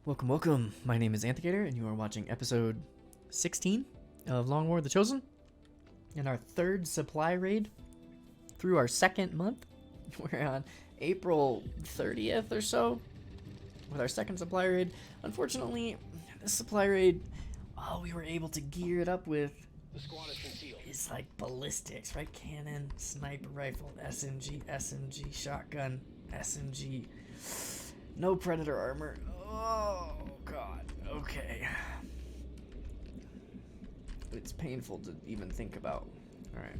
Welcome, welcome. My name is Anthigator, and you are watching episode 16 of Long War of the Chosen. In our third supply raid through our second month. We're on April 30th or so with our second supply raid. Unfortunately, this supply raid, all we were able to gear it up with is like ballistics, right? Cannon, sniper rifle, SMG, shotgun, SMG. No predator armor. Oh, God. Okay. It's painful to even think about. Alright.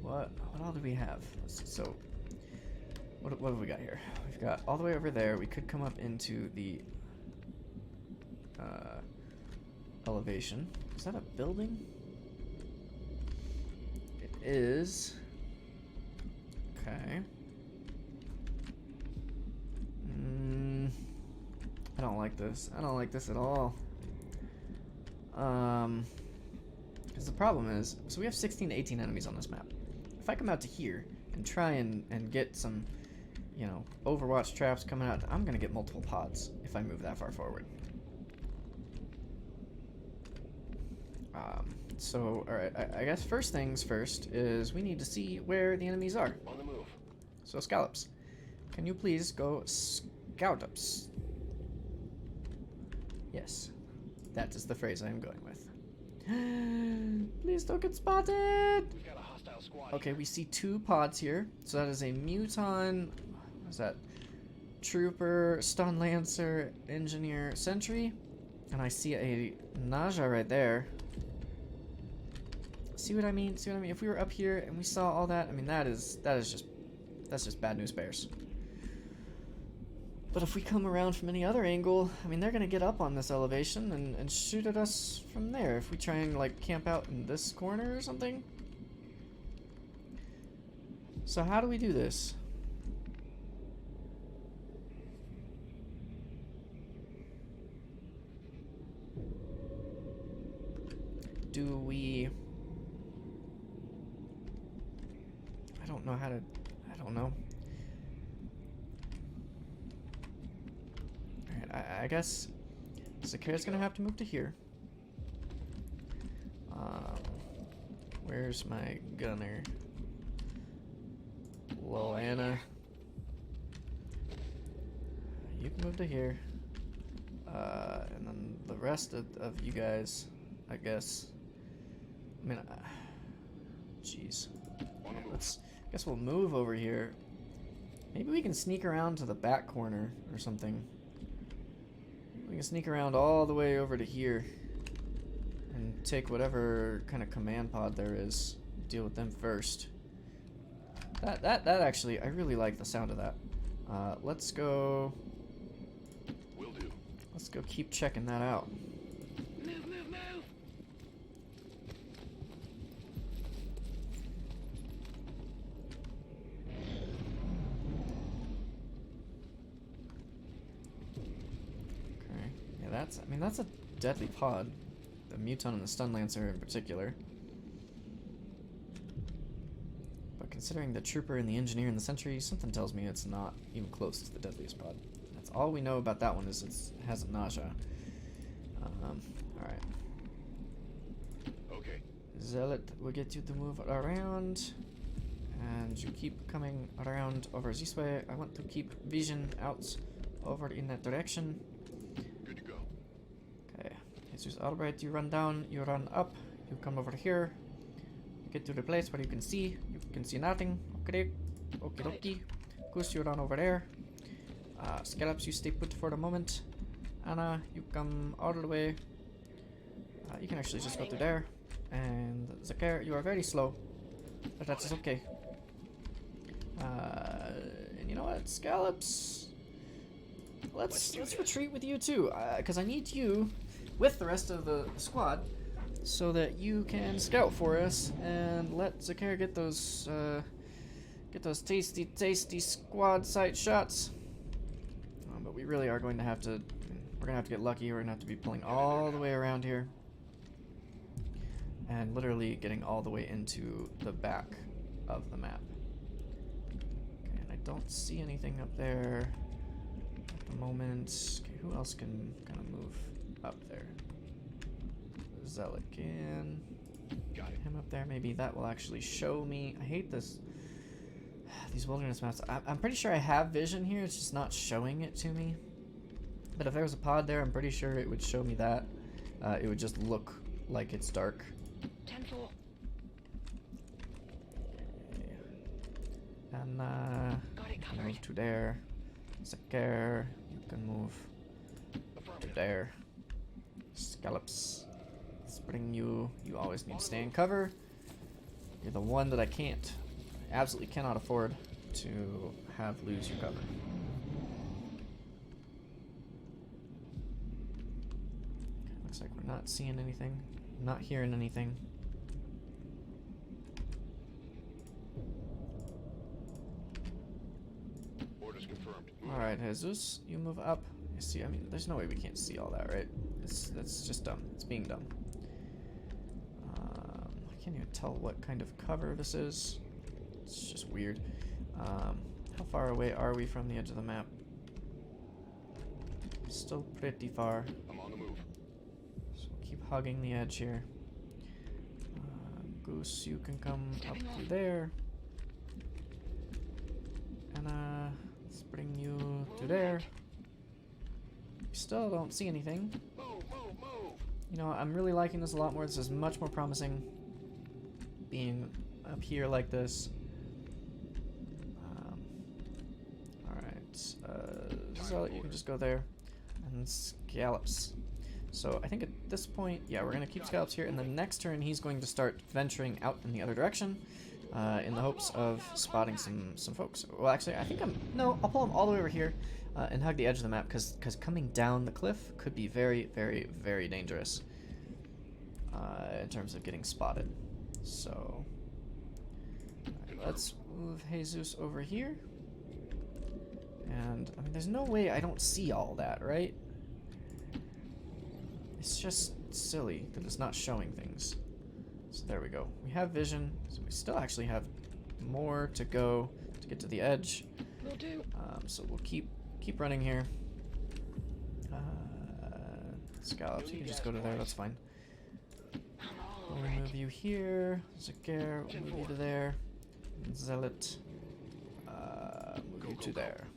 What all do we have? So, what have we got here? We've got all the way over there. We could come up into the elevation. Is that a building? It is. Okay. I don't like this. I don't like this at all. Because the problem is, so we have 16 to 18 enemies on this map. If I come out to here and try and get some, you know, Overwatch traps coming out, I'm gonna get multiple pods if I move that far forward. So, alright, I guess first things first is we need to see where the enemies are. On the move. So, Scallops, can you please go Scoutups? Yes, that is the phrase I am going with. Please don't get spotted! We've got a hostile squad. Okay, we see two pods here. So that is a Muton, what is that? Trooper, Stun Lancer, Engineer, Sentry. And I see a Naja right there. See what I mean? See what I mean? If we were up here and we saw all that, I mean that's just bad news bears. But if we come around from any other angle, I mean, they're going to get up on this elevation and shoot at us from there. If we try and, like, camp out in this corner or something. So how do we do this? Do we... I don't know how to... I don't know. I guess Zakara's gonna have to move to here. Where's my gunner? Loana. You can move to here. And then the rest of you guys, I guess. I mean, jeez. I guess we'll move over here. Maybe we can sneak around to the back corner or something. We can sneak around all the way over to here and take whatever kind of command pod there is. Deal with them first. That actually, I really like the sound of that. Let's go. Will do. Let's go keep checking that out. Move, move, move. That's a deadly pod. The Muton and the Stun Lancer in particular. But considering the Trooper and the Engineer and the Sentry, something tells me it's not even close to the deadliest pod. That's all we know about that one, is it has a nausea. Alright. Okay. Zealot will get you to move around. And you keep coming around over this way. I want to keep vision out over in that direction. Good to go. Okay, Jesus Albright, you run down, you run up, you come over here, you get to the place where you can see nothing. Okay, okie dokie. Goose, you run over there. Scallops, you stay put for the moment. Anna, you come all the way. You can actually just go through there. And Zakar, you are very slow, but that's okay. And you know what, Scallops? Let's retreat with you too, because I need you with the rest of the squad so that you can scout for us and let Zakar get those tasty squad sight shots. But we really are going to have to. We're gonna have to get lucky. We're gonna have to be pulling all the way around here and literally getting all the way into the back of the map. Okay, and I don't see anything up there. at the moment. Okay, who else can kind of move up there? Zealot can. Got it. Him up there. Maybe that will actually show me. I hate this. These wilderness maps. I'm pretty sure I have vision here. It's just not showing it to me. But if there was a pod there, I'm pretty sure it would show me that. It would just look like it's dark. 10-4. And Got it you covered. can move to there. Zakir, you can move to Affirmative. there. Scallops. Let's bring you. You always need to stay in cover. You're the one that I can't. I absolutely cannot afford to have lose your cover. Looks like we're not seeing anything. Not hearing anything. Orders confirmed. Alright, Jesus, you move up. You see, I mean, there's no way we can't see all that, right? That's just dumb. It's being dumb. I can't even tell what kind of cover this is. It's just weird. How far away are we from the edge of the map? Still pretty far. I'm on the move. So we'll keep hugging the edge here. Goose, you can come up through there. And let's bring you to there. We still don't see anything. Move, move, move. You know, I'm really liking this a lot more. This is much more promising. Being up here like this. Alright. So you can just go there. And scallops. So I think at this point, yeah, we're going to keep scallops here. And the next turn, he's going to start venturing out in the other direction. In the hopes of spotting some folks. Well, actually, I think no, I'll pull him all the way over here and hug the edge of the map because coming down the cliff could be very, very, very dangerous in terms of getting spotted. So let's move Jesus over here. And I mean, there's no way I don't see all that, right? It's just silly that it's not showing things. So there we go. We have vision, so we still actually have more to go to get to the edge. Will do. So we'll keep running here. Scallops, you can just go to there. That's fine. I'm all We'll over it. move you here. Zakir, we'll move you to there. Zealot, move you to there.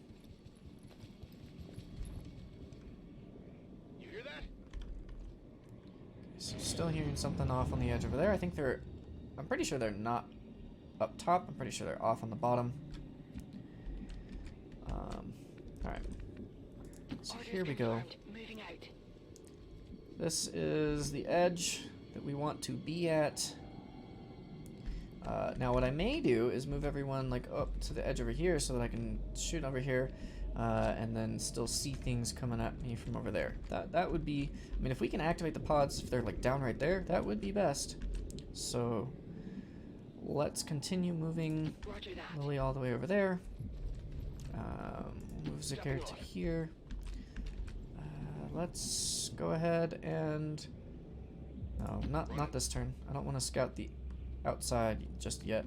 You hear that? So still hearing something off on the edge over there. I think they're... I'm pretty sure they're not up top. I'm pretty sure they're off on the bottom. Alright. So Orders here we go. confirmed. Moving out. This is the edge that we want to be at. Now what I may do is move everyone like up to the edge over here so that I can shoot over here and then still see things coming at me from over there. That would be, I mean, if we can activate the pods, if they're like down right there, that would be best. So let's continue moving Roger that. Lily all the way over there. Move Zakir to here. Let's go ahead and... No, not this turn. I don't want to scout the outside just yet.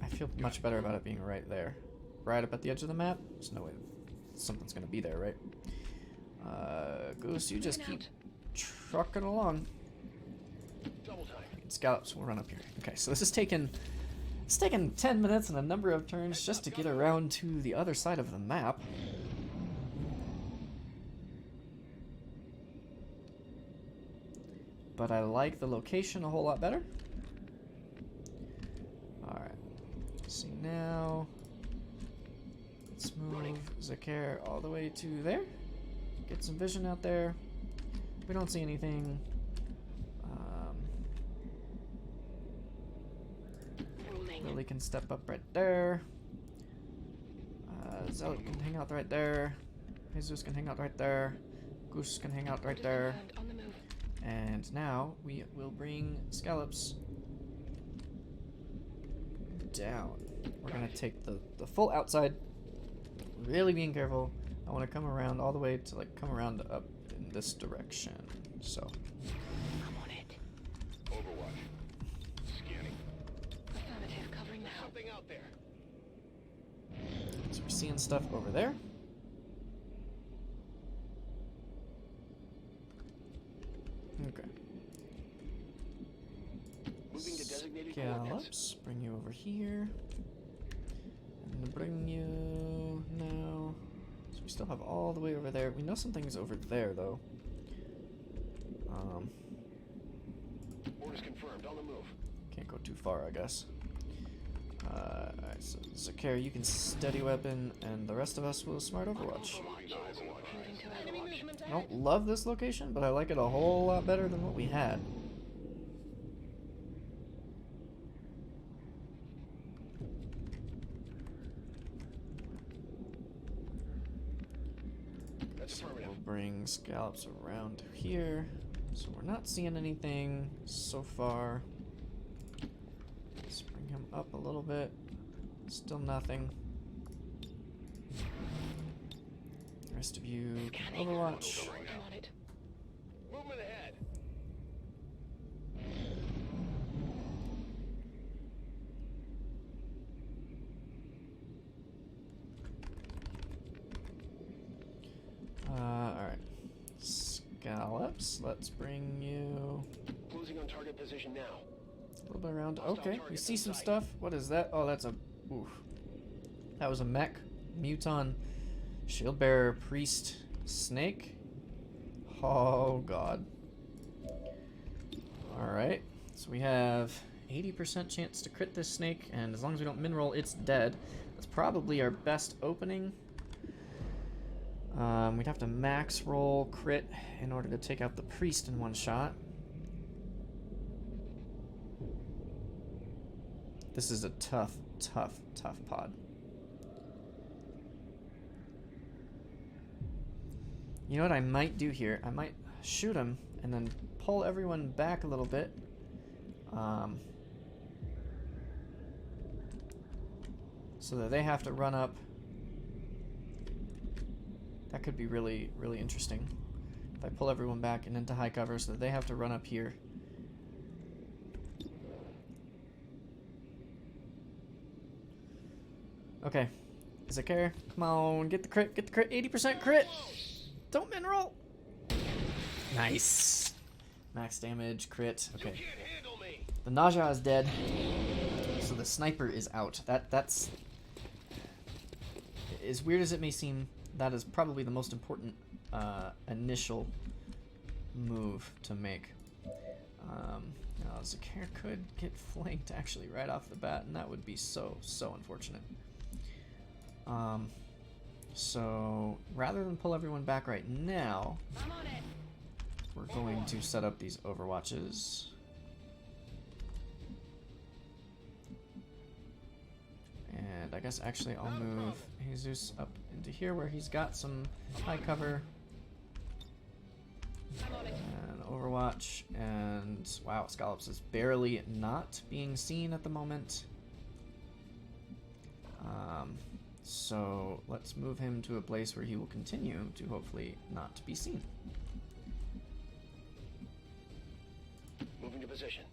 I feel much better about it being right there. Right up at the edge of the map. There's no way something's going to be there, right? Goose, you just keep trucking along. Double time. Scallops will run up here. Okay, so this is taking... It's taken 10 minutes and a number of turns just to get around to the other side of the map. But I like the location a whole lot better. Alright. See now. Let's move Zakir all the way to there. Get some vision out there. We don't see anything. Lily can step up right there. Zealot can hang out right there. Jesus can hang out right there. Goose can hang out right there. On the move. And now we will bring Scallops down. We're gonna take the full outside. Really being careful. I want to come around all the way to like come around up in this direction. So I'm on it. Overwatch. Scanning. Affirmative. Covering now. Something out there. seeing stuff over there? Okay. Moving to designated coordinates. Scallops, bring you over here. And bring you now. So we still have all the way over there. We know something's over there though. Orders confirmed. On the move. Can't go too far, I guess. Alright, so Zakir, you can steady weapon, and the rest of us will smart Overwatch. Moving to Overwatch. I don't love this location, but I like it a whole lot better than what we had. That's So affirmative. we'll bring scallops around here. So we're not seeing anything so far. Let's bring him up a little bit. Still nothing. The rest of you can Overwatch. I'm on it. Movement ahead. Alright. Scallops, let's bring you Closing on target position now. a little bit around. Okay, we see some stuff. What is that? Oh, that's a... Oof. That was a mech. Muton. Shield bearer, priest, snake. Oh, God. Alright. So we have 80% chance to crit this snake, and as long as we don't min roll, it's dead. That's probably our best opening. We'd have to max roll crit in order to take out the priest in one shot. This is a tough, tough, tough pod. You know what I might do here? I might shoot him and then pull everyone back a little bit. So that they have to run up. That could be really, really interesting. If I pull everyone back and into high cover so that they have to run up here. Okay. Is it care? Come on, get the crit, 80% crit! Don't min roll! Nice. Max damage, crit. Okay. You can't handle me. The Nausea is dead. So the sniper is out. That's... As weird as it may seem, that is probably the most important initial move to make. Now, Zakir could get flanked actually right off the bat, and that would be so, so unfortunate. So, rather than pull everyone back right now, I'm on it. we're going to set up these overwatches. And I guess actually I'll move Jesus up into here where he's got some high cover. I'm on it. And Overwatch, and wow, Scallops is barely not being seen at the moment. So let's move him to a place where he will continue to hopefully not be seen. Moving to position.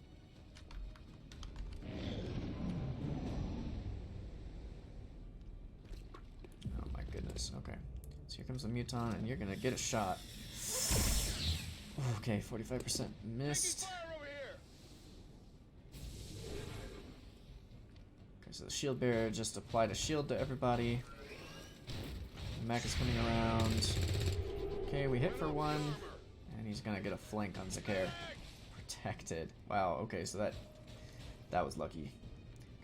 Oh my goodness, okay. So here comes the Muton, and you're gonna get a shot. Okay, 45% missed. Fire over here. Okay, so the shield bearer just applied a shield to everybody. The mech is coming around. Okay, we hit for one, and he's gonna get a flank on Zakir. Protected. Wow, okay, so that was lucky.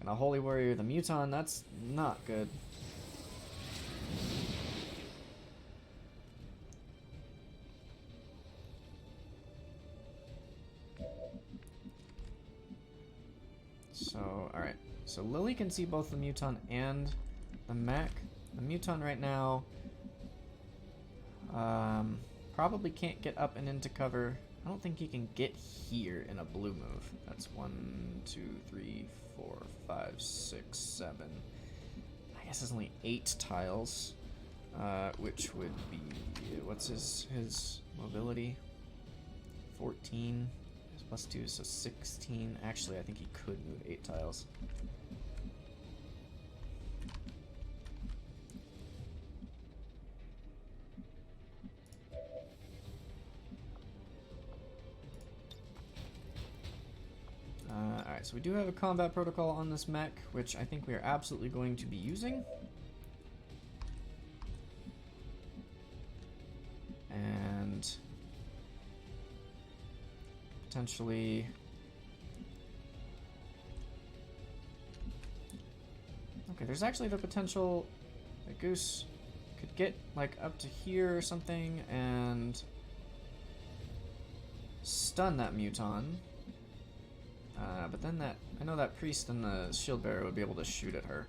And a Holy Warrior, the Muton, that's not good. So, alright. So Lily can see both the Muton and the mech. The Muton right now probably can't get up and into cover. I don't think he can get here in a blue move. That's 1, 2, 3, 4, 5, 6, 7. I guess there's only 8 tiles, which would be, what's his mobility? 14. Plus 2, so 16. Actually, I think he could move 8 tiles. so we do have a combat protocol on this mech, which I think we are absolutely going to be using. And potentially... Okay, there's actually the potential that Goose could get like up to here or something and stun that Muton. But then I know that priest and the shield bearer would be able to shoot at her.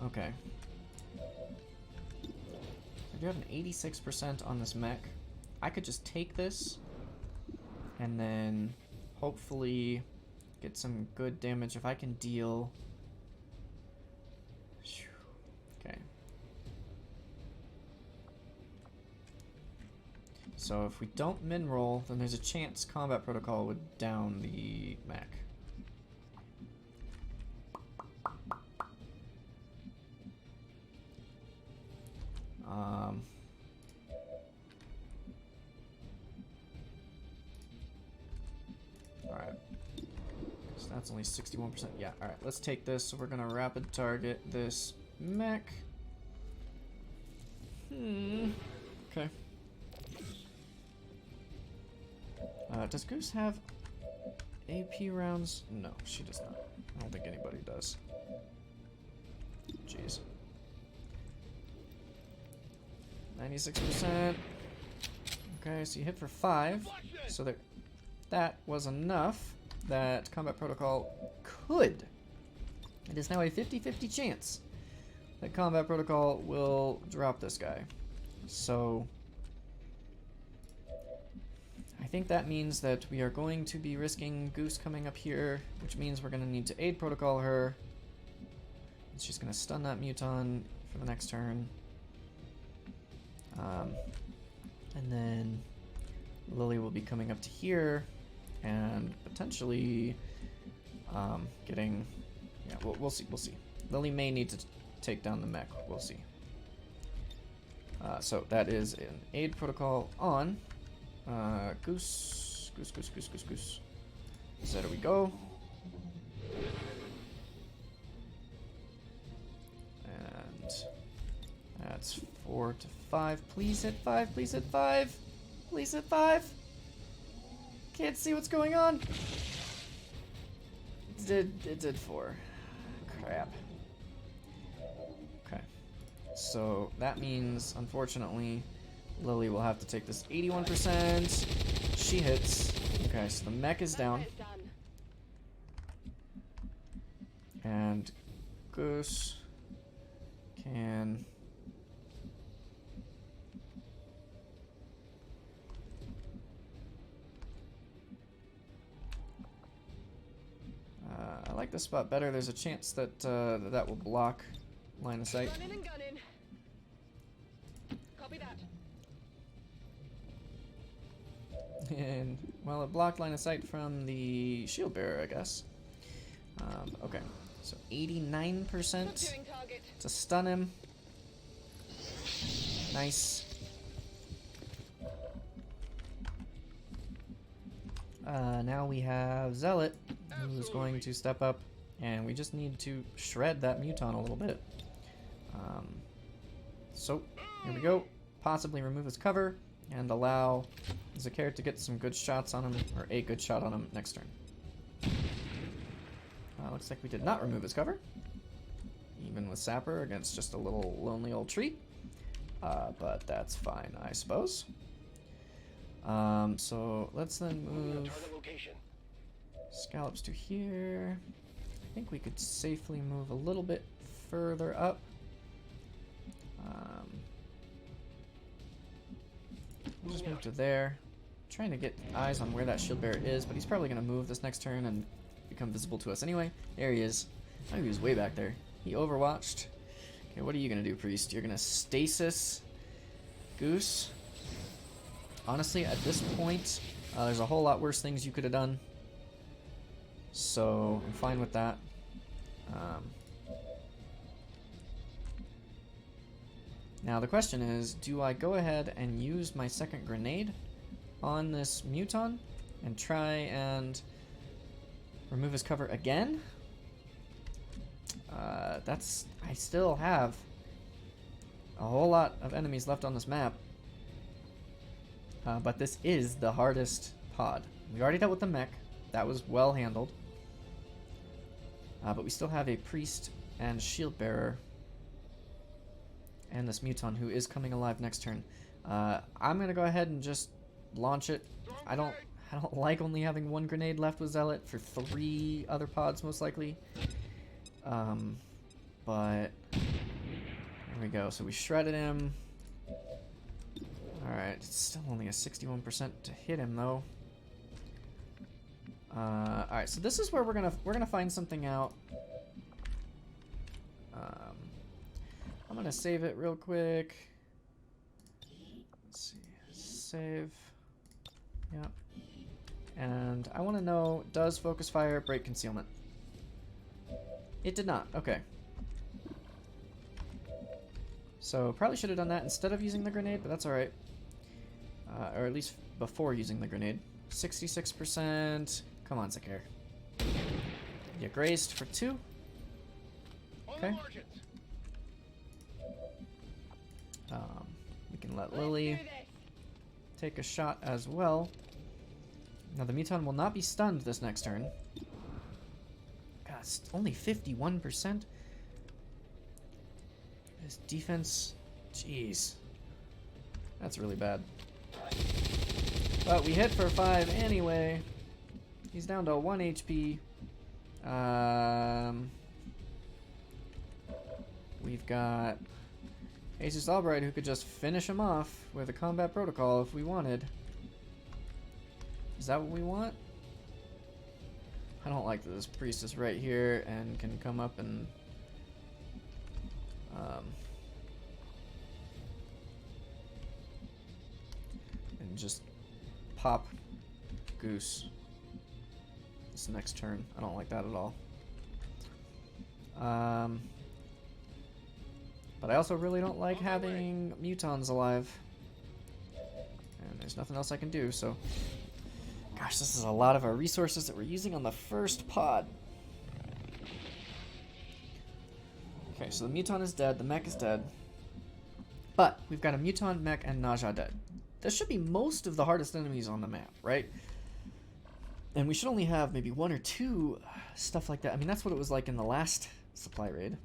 Okay. I do have an 86% on this mech. I could just take this and then hopefully get some good damage if I can deal. Okay. So if we don't min roll, then there's a chance combat protocol would down the mech. Alright. So that's only 61%. Yeah, alright, let's take this. So we're gonna rapid target this mech. Okay. Does Goose have AP rounds? No, she does not. I don't think anybody does. Jeez. 96%. Okay, so you hit for 5. So that was enough that combat protocol could. It is now a 50-50 chance that combat protocol will drop this guy. So I think that means that we are going to be risking Goose coming up here, which means we're going to need to aid protocol her. She's going to stun that Muton for the next turn. And then Lily will be coming up to here and potentially getting... Yeah, we'll see. Lily may need to take down the mech. We'll see. So that is an aid protocol on Goose. So there we go. And that's 4 to 5. Please hit 5. Please hit 5. Please hit 5. Can't see what's going on. It did 4. Crap. Okay. So that means, unfortunately, Lily will have to take this 81%. She hits. Okay, so the mech is down. And Goose can... I like this spot better. There's a chance that that will block line of sight. Gunning and gunning. Copy that. And, well, it blocked line of sight from the shield bearer, I guess. Okay, so 89% to stun him. Nice. Now we have Zealot, who's going to step up, and we just need to shred that Muton a little bit. So, here we go. Possibly remove his cover, and allow Zakir to get some good shots on him, or a good shot on him next turn. Looks like we did not remove his cover, even with Sapper against just a little lonely old tree. But that's fine, I suppose. So let's then move Scallops to here. I think we could safely move a little bit further up. We'll just move to there. Trying to get eyes on where that shield bearer is, but he's probably going to move this next turn and become visible to us anyway. There he is. Oh, he was way back there. He overwatched. Okay, what are you going to do, Priest? You're going to stasis Goose. Honestly, at this point, There's a whole lot worse things you could have done. So I'm fine with that. Now the question is, do I go ahead and use my second grenade on this Muton and try and remove his cover again? I still have a whole lot of enemies left on this map. But this is the hardest pod. We already dealt with the mech. That was well handled. But we still have a priest and shield bearer. And this Muton who is coming alive next turn. I'm gonna go ahead and just launch it. I don't like only having one grenade left with Zealot for 3 other pods most likely. But there we go. So we shredded him. Alright, it's still only a 61% to hit him though. Alright, so this is where we're gonna find something out. I'm gonna save it real quick. Let's see. Save. Yep. And I want to know, does focus fire break concealment? It did not. Okay. So probably should have done that instead of using the grenade, but that's alright. Or at least before using the grenade. 66%. Come on, Zakir. You grazed for 2. Okay. We can let Lily take a shot as well. Now the Muton will not be stunned this next turn. God, it's only 51%. His defense, jeez, that's really bad. But we hit for 5 anyway. He's down to 1 HP. We've got Asus Albright who could just finish him off with a combat protocol if we wanted. Is that what we want? I don't like that this priest is right here and can come up and just pop Goose this next turn. I don't like that at all. But I also really don't like having Mutons alive. And there's nothing else I can do, so... Gosh, this is a lot of our resources that we're using on the first pod. Okay, so the Muton is dead, the mech is dead. But we've got a Muton, mech, and Naja dead. This should be most of the hardest enemies on the map, right? And we should only have maybe 1 or 2 stuff like that. I mean, that's what it was like in the last supply raid.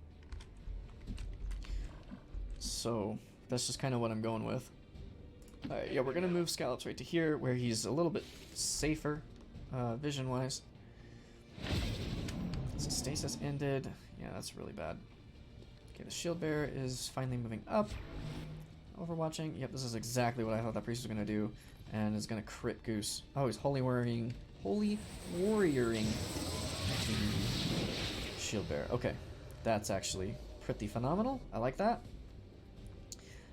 So, that's just kind of what I'm going with. Alright, yeah, we're going to move Scallops right to here, where he's a little bit safer, vision-wise. So stasis ended. Yeah, that's really bad. Okay, the shield bearer is finally moving up. Overwatching. Yep, this is exactly what I thought that priest was going to do. And is going to crit Goose. Oh, he's holy warrioring shield bearer. Okay, that's actually pretty phenomenal. I like that.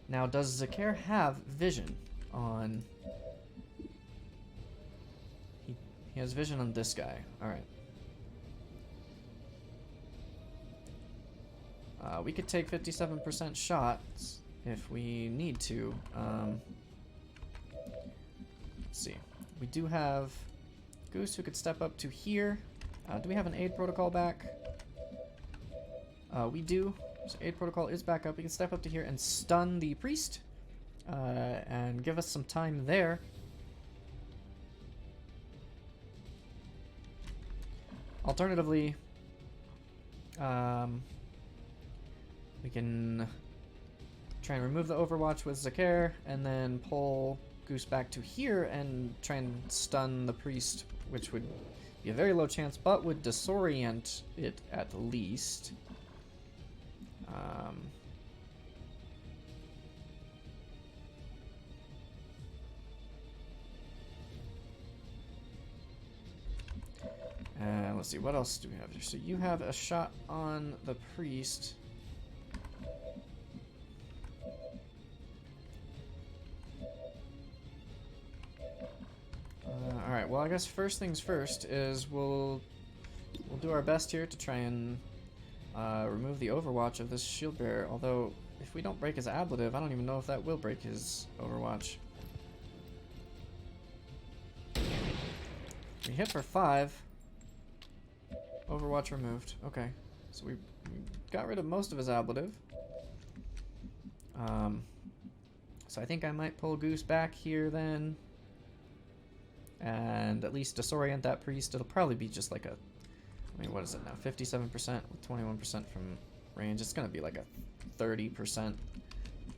Now, does Zakir have vision on... He has vision on this guy. Alright. We could take 57% shots if we need to. Let's see. We do have Goose who could step up to here. Do we have an aid protocol back? We do. So aid protocol is back up. We can step up to here and stun the priest. And give us some time there. Alternatively, we can try and remove the Overwatch with Zakir, and then pull Goose back to here and try and stun the priest, which would be a very low chance, but would disorient it at least. Let's see, what else do we have here? So you have a shot on the priest. I guess first things first is we'll do our best here to try and remove the overwatch of this shield bearer. Although, if we don't break his ablative, I don't even know if that will break his overwatch. We hit for 5. Overwatch removed. Okay, so we got rid of most of his ablative. So I think I might pull Goose back here then, and at least disorient that priest. It'll probably be just like a, I mean, what is it now? 57% with 21% from range. It's gonna be like a 30%,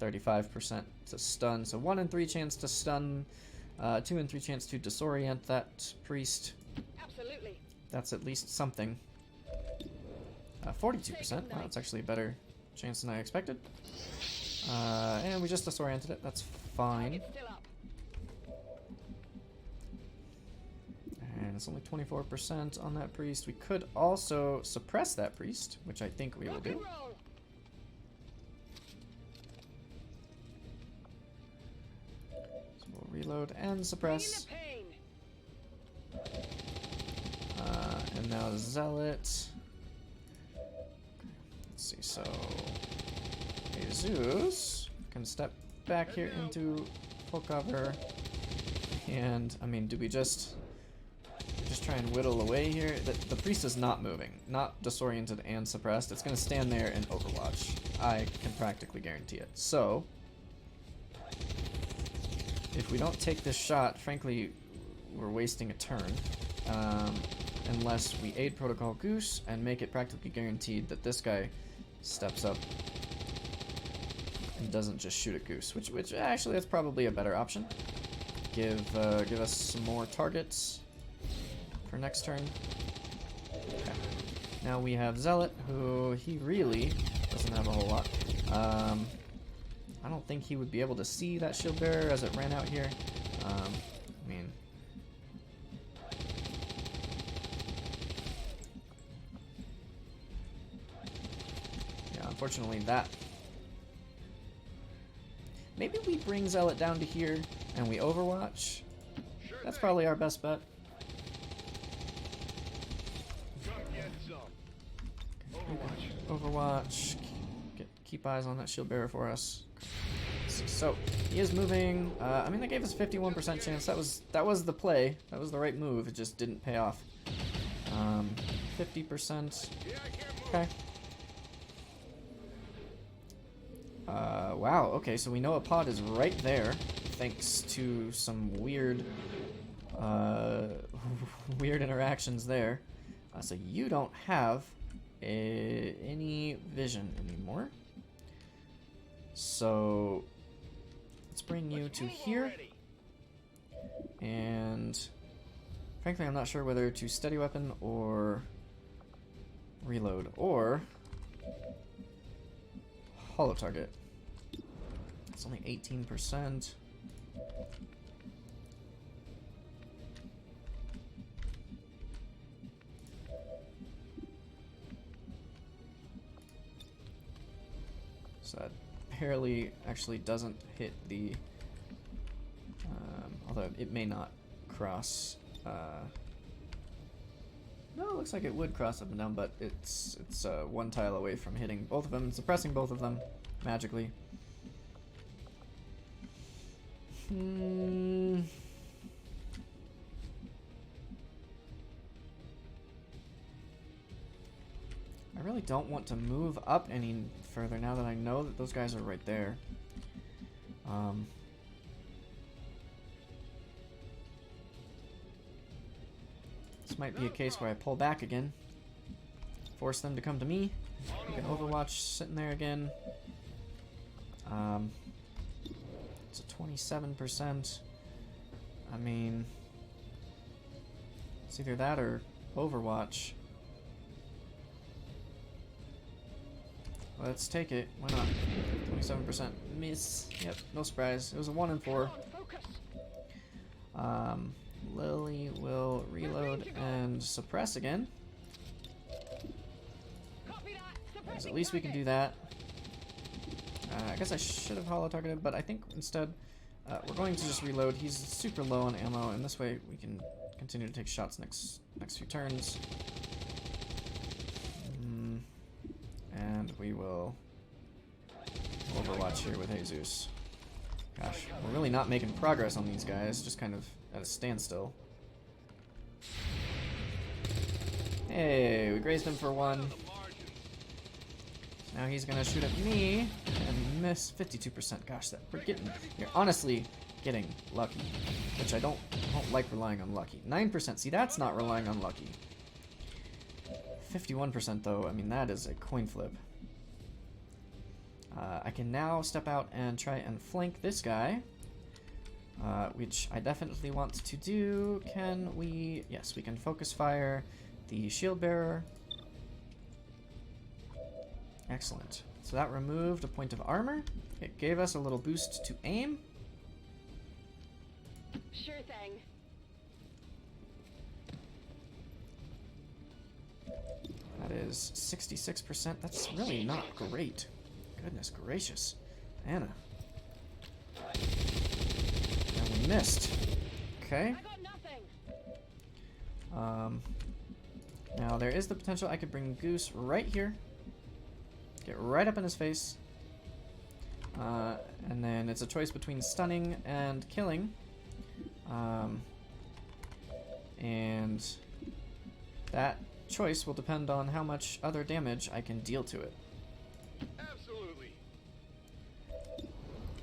35% to stun. So 1 in 3 chance to stun, 2 in 3 chance to disorient that priest. Absolutely. That's at least something. 42%. Wow, that's actually a better chance than I expected. And we just disoriented it. That's fine. It's still up. And it's only 24% on that priest. We could also suppress that priest, which I think we will Rock and do. roll. So we'll reload and suppress. Bring the pain. And now the zealot. Let's see, so Jesus can step back here into full cover. And I mean, do we just try and whittle away here? The priest is not moving, not disoriented and suppressed. It's gonna stand there and overwatch. I can practically guarantee it. So if we don't take this shot, frankly, we're wasting a turn. Unless we aid Protocol Goose and make it practically guaranteed that this guy steps up and doesn't just shoot at Goose, which actually that's probably a better option. Give us some more targets for next turn. Okay. Now we have Zealot, who he really doesn't have a whole lot. I don't think he would be able to see that shield bearer as it ran out here. I mean, yeah, unfortunately that. Maybe we bring Zealot down to here and we overwatch. That's probably our best bet. Overwatch. Keep eyes on that shield bearer for us. So he is moving. I mean, that gave us a 51% chance. That was the play. That was the right move. It just didn't pay off. 50%. Okay. Wow. Okay, so we know a pod is right there, thanks to some weird, weird interactions there. So you don't have any vision anymore. So let's bring you to here. And frankly, I'm not sure whether to steady weapon or reload or hollow target. It's only 18%. So that barely actually doesn't hit the, although it may not cross, no, it looks like it would cross up and down, but it's one tile away from hitting both of them, suppressing both of them magically. I really don't want to move up any further now that I know that those guys are right there. This might be a case where I pull back again, force them to come to me. We can Overwatch sitting there again. It's a 27%. I mean, it's either that or Overwatch. Let's take it. Why not? 27% miss. Yep, no surprise. It was a 1 in 4. Lily will reload and suppress again. Because at least we can do that. I guess I should have hollow targeted, but I think instead We're going to just reload. He's super low on ammo, and this way we can continue to take shots next few turns. And we will Overwatch here with Jesus. Gosh, we're really not making progress on these guys, just kind of at a standstill. Hey, we grazed him for 1. Now he's gonna shoot at me and miss 52%. Gosh, you're honestly getting lucky, which I don't like relying on lucky. 9%, see, that's not relying on lucky. 51% though, I mean, that is a coin flip. I can now step out and try and flank this guy, which I definitely want to do. Can we? Yes, we can focus fire the shield bearer. Excellent. So that removed a point of armor. It gave us a little boost to aim. Sure thing. That is 66%. That's really not great. Goodness gracious. Anna. And we missed. Okay. I got nothing. Now there is the potential I could bring Goose right here. Get right up in his face. And then it's a choice between stunning and killing. And that choice will depend on how much other damage I can deal to it. Absolutely.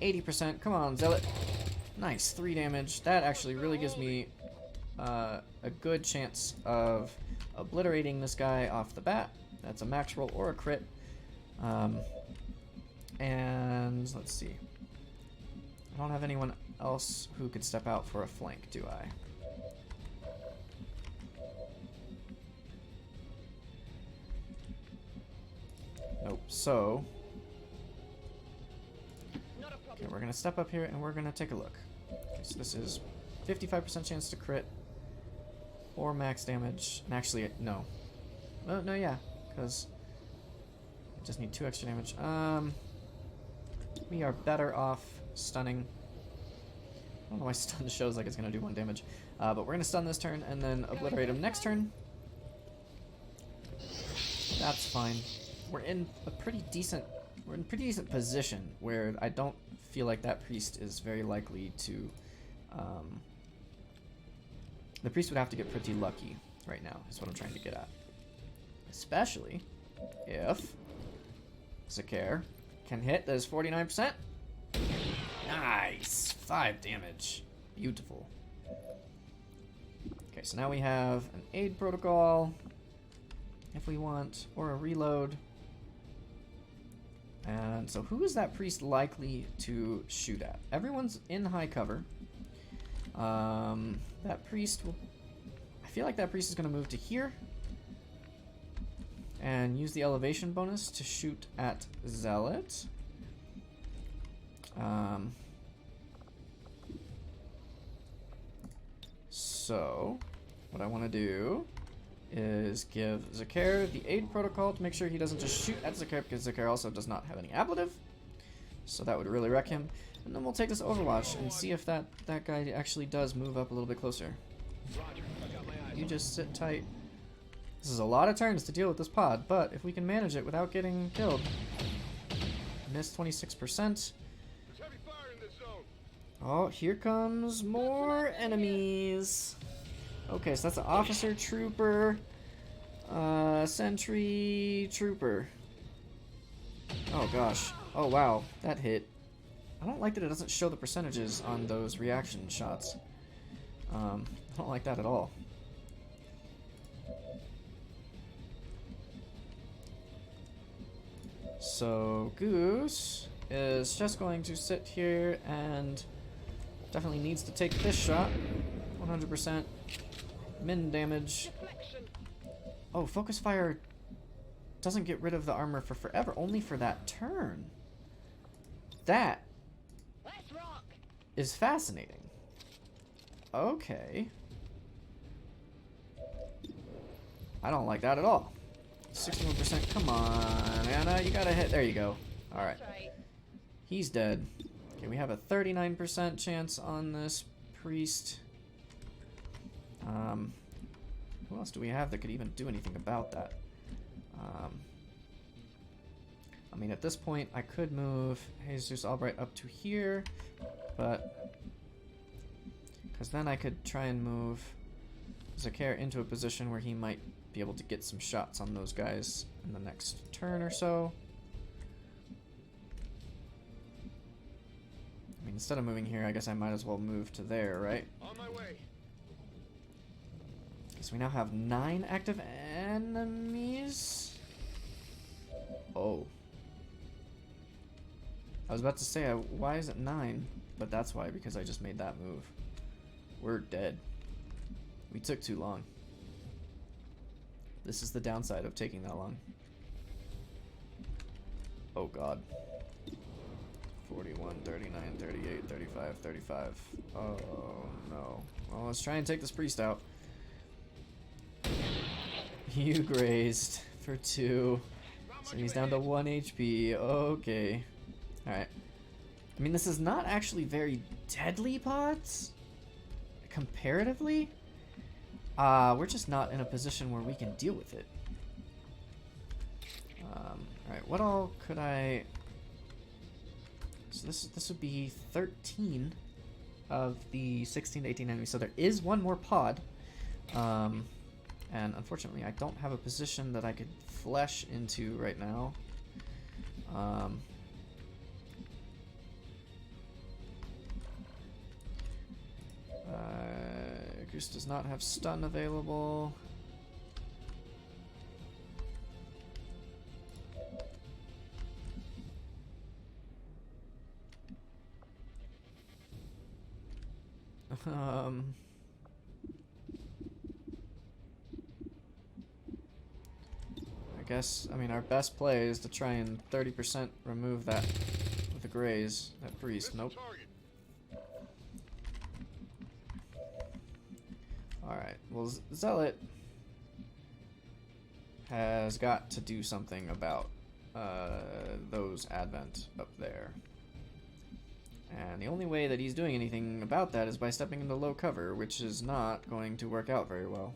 80%. Come on, Zealot. Nice. 3 damage. That actually really gives me a good chance of obliterating this guy off the bat. That's a max roll or a crit. And let's see. I don't have anyone else who could step out for a flank, do I? Nope. So, Not a okay, problem. we're gonna step up here and we're gonna take a look. Okay, so this is 55% chance to crit or max damage. And actually, no. No, yeah, because I just need 2 extra damage. We are better off stunning. I don't know why stun shows like it's gonna do 1 damage, but we're gonna stun this turn and then obliterate him next turn. That's fine. We're in pretty decent position where I don't feel like that priest is very likely to. The priest would have to get pretty lucky right now, is what I'm trying to get at. Especially if Zakir can hit. That is 49%. Nice! 5 damage. Beautiful. Okay, so now we have an aid protocol, if we want, or a reload. And so who is that priest likely to shoot at? Everyone's in high cover. That priest will... I feel like that priest is going to move to here and use the elevation bonus to shoot at Zealot. So, what I want to do is give Zakir the aid protocol to make sure he doesn't just shoot at Zakir, because Zakir also does not have any ablative. So that would really wreck him. And then we'll take this Overwatch and see if that guy actually does move up a little bit closer. Roger. I got my eyes You on just sit tight. This is a lot of turns to deal with this pod, but if we can manage it without getting killed. Missed 26%. There's heavy fire in this zone. Oh, here comes more enemies. Okay, so that's an officer, trooper, sentry, trooper. Oh gosh. Oh wow, that hit. I don't like that it doesn't show the percentages on those reaction shots. I don't like that at all. So Goose is just going to sit here and definitely needs to take this shot. 100% min damage. Deflection. Oh, focus fire doesn't get rid of the armor for forever, only for that turn. That Let's rock. is fascinating. Okay. I don't like that at all. 61%. Come on, Anna. You gotta hit. There you go. Alright. That's right. He's dead. Okay, we have a 39% chance on this priest. Who else do we have that could even do anything about that? I mean, at this point, I could move Jesus Albright up to here, but... Because then I could try and move Zakir into a position where he might be able to get some shots on those guys in the next turn or so. I mean, instead of moving here, I guess I might as well move to there, right? On my way. So we now have 9 active enemies. Oh. I was about to say, why is it 9? But that's why, because I just made that move. We're dead. We took too long. This is the downside of taking that long. Oh god. 41, 39, 38, 35, 35. Oh no. Well, let's try and take this priest out. You grazed for 2. So he's down to 1 HP. Okay. Alright. I mean, this is not actually very deadly pods. Comparatively. We're just not in a position where we can deal with it. Alright, what all could I... So this would be 13 of the 16 to 18 enemies. So there is one more pod. And unfortunately, I don't have a position that I could flesh into right now. Goose does not have stun available. I guess, I mean, our best play is to try and 30% remove that with a graze, that priest. Nope. Alright, well, Zealot has got to do something about those Advent up there. And the only way that he's doing anything about that is by stepping into low cover, which is not going to work out very well.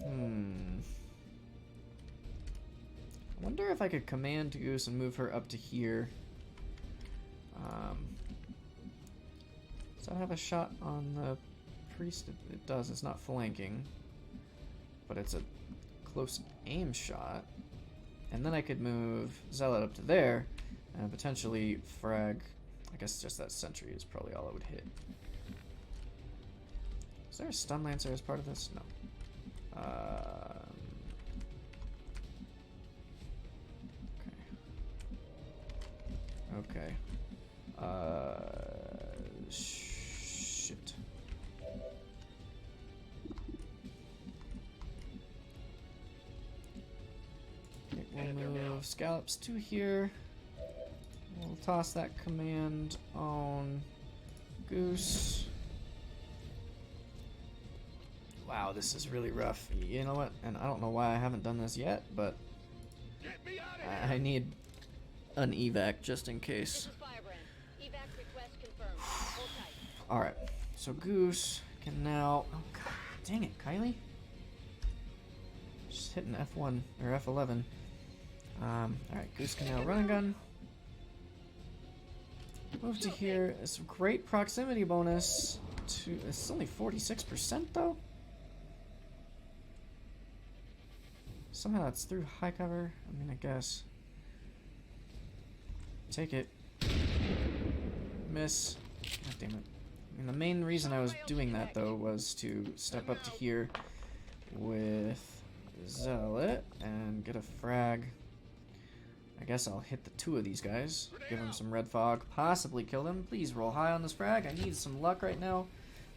I wonder if I could command Goose and move her up to here. Does that have a shot on the priest? It does. It's not flanking, but it's a close aim shot. And then I could move Zealot up to there and potentially frag. I guess just that sentry is probably all I would hit. Is there a stun lancer as part of this? No. Okay. Shit. Okay, we'll move Scallops to here. We'll toss that command on Goose. Wow, this is really rough. You know what? And I don't know why I haven't done this yet, but I need an evac just in case. Alright, so Goose can now... Oh god, dang it, Kylie. Just hitting F1 or F11. Alright, Goose can now run and gun. Move to here. It's a great proximity bonus. To it's only 46% though. Somehow that's through high cover. I mean, I guess. Take it. Miss. God damn it. I mean, the main reason I was doing that, though, was to step up to here with Zealot and get a frag. I guess I'll hit the 2 of these guys. Give them some red fog. Possibly kill them. Please roll high on this frag. I need some luck right now.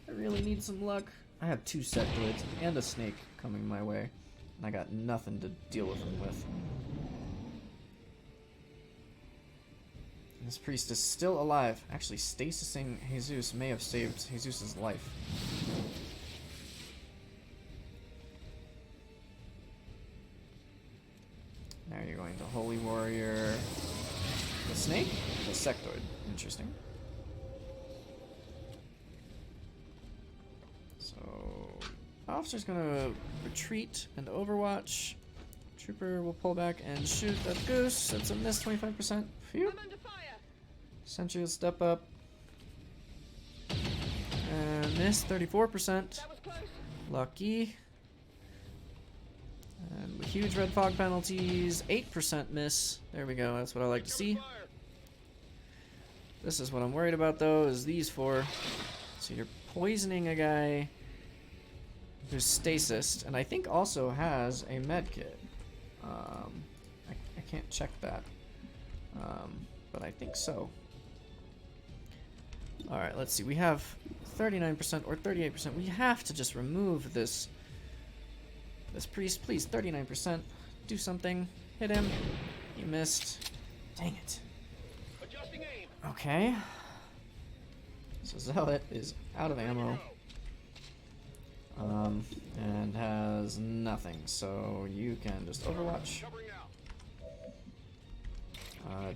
I really need some luck. I have 2 set blades and a snake coming my way. And I got nothing to deal with them with. This priest is still alive. Actually, stasising Jesus may have saved Jesus' life. Now you're going to Holy Warrior the Snake? The Sectoid. Interesting. So, Officer's gonna retreat and Overwatch. Trooper will pull back and shoot that goose. That's a miss, 25%. Phew. I'm under fire. Sentry will step up. And miss, 34%. That was close. Lucky. And with huge red fog penalties, 8% miss. There we go, that's what I like to see. Fire. This is what I'm worried about though, is these four. So you're poisoning a guy who's stasis, and I think also has a med kit. I can't check that. But I think so. Alright, let's see. We have 39% or 38%. We have to just remove this priest. Please, 39%. Do something. Hit him. You missed. Dang it. Adjusting aim. Okay. So Zealot is out of ammo. And has nothing. So you can just Overwatch. Covering out.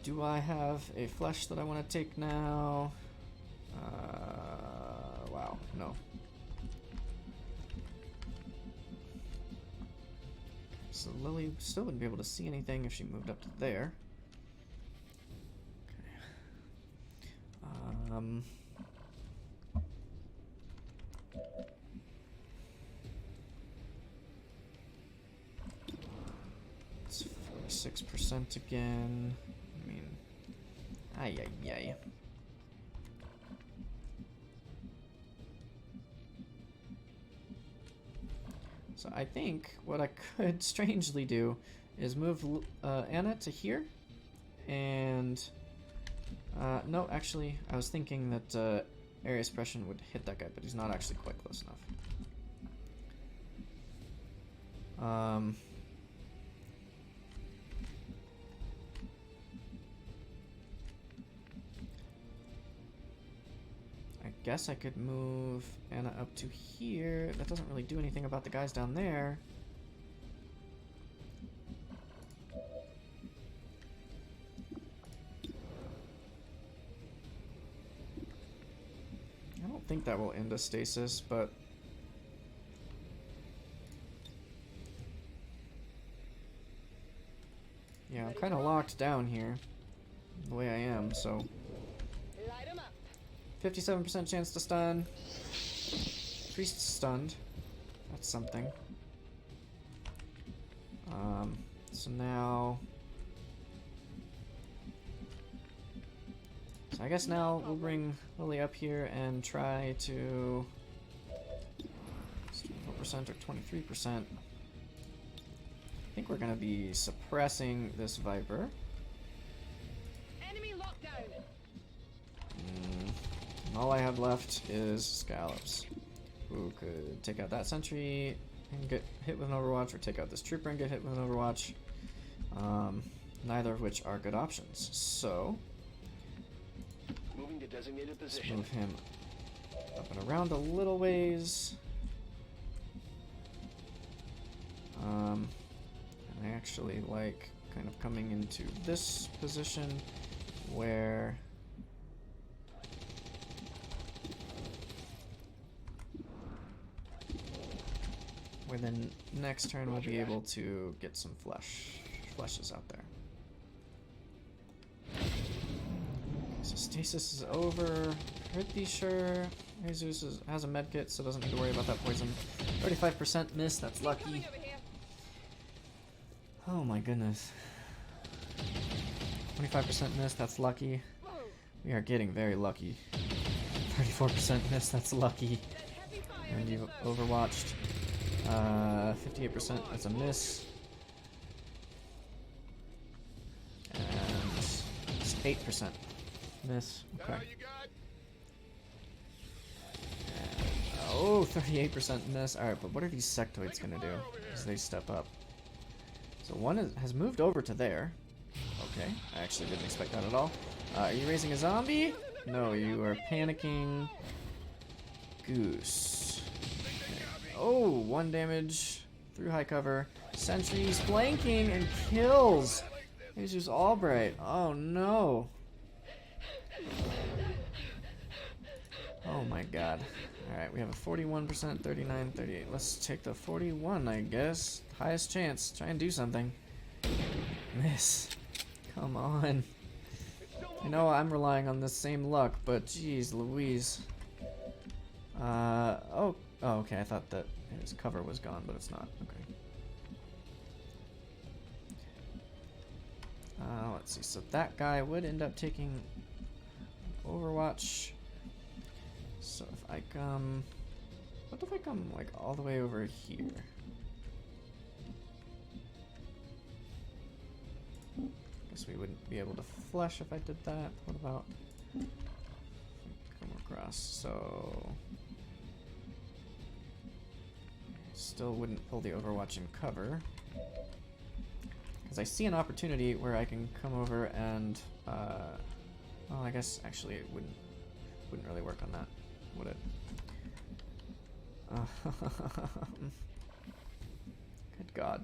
Do I have a flesh that I want to take now? Wow, no. So Lily still wouldn't be able to see anything if she moved up to there. Okay. It's 46% again. I mean, ay. So I think what I could strangely do is move Anna to here, and no, actually, I was thinking that area suppression would hit that guy, but he's not actually quite close enough. I guess I could move Anna up to here. That doesn't really do anything about the guys down there. I don't think that will end a stasis, but yeah, I'm kind of locked down here the way I am, so Light 'em up. 57% chance to stun. Priest stunned. That's something. So now... So I guess now we'll bring Lily up here and try to... 24% or 23%. I think we're going to be suppressing this Viper. Enemy lockdown. And all I have left is Scallops, who could take out that sentry and get hit with an Overwatch, or take out this trooper and get hit with an Overwatch. Neither of which are good options. So Moving to designated let's position. move him up and around a little ways. And I actually like kind of coming into this position where the next turn we'll be able to get some fleshes out there. So stasis is over. Pretty sure Jesus has a medkit, so doesn't need to worry about that poison. 35% miss, that's lucky. Coming over here. Oh my goodness. 25% miss, that's lucky. Whoa. We are getting very lucky. 34% miss, that's lucky. There's heavy fire And in you've this zone. overwatched. 58%, that's a miss. And it's 8% miss. That Okay. all you got? And, oh, 38% miss. Alright, but what are these sectoids gonna do as they step up? So one has moved over to there. Okay, I actually didn't expect that at all. Are you raising a zombie? No, you are panicking. Goose. Okay. Oh, 1 damage through high cover. Sentries flanking and kills. Jesus Albright. Oh no. Oh my god. Alright, we have a 41%, 39, 38. Let's take the 41, I guess. Highest chance. Try and do something. Miss. Come on. I know I'm relying on the same luck, but geez Louise. Oh, okay, I thought that his cover was gone, but it's not. Okay. Let's see, so that guy would end up taking Overwatch. So if I come... What if I come, like, all the way over here? Guess we wouldn't be able to flush if I did that. What about... Come across, so... Still wouldn't pull the Overwatch in cover. Because I see an opportunity where I can come over and... well, I guess actually it wouldn't really work on that, would it? Good God.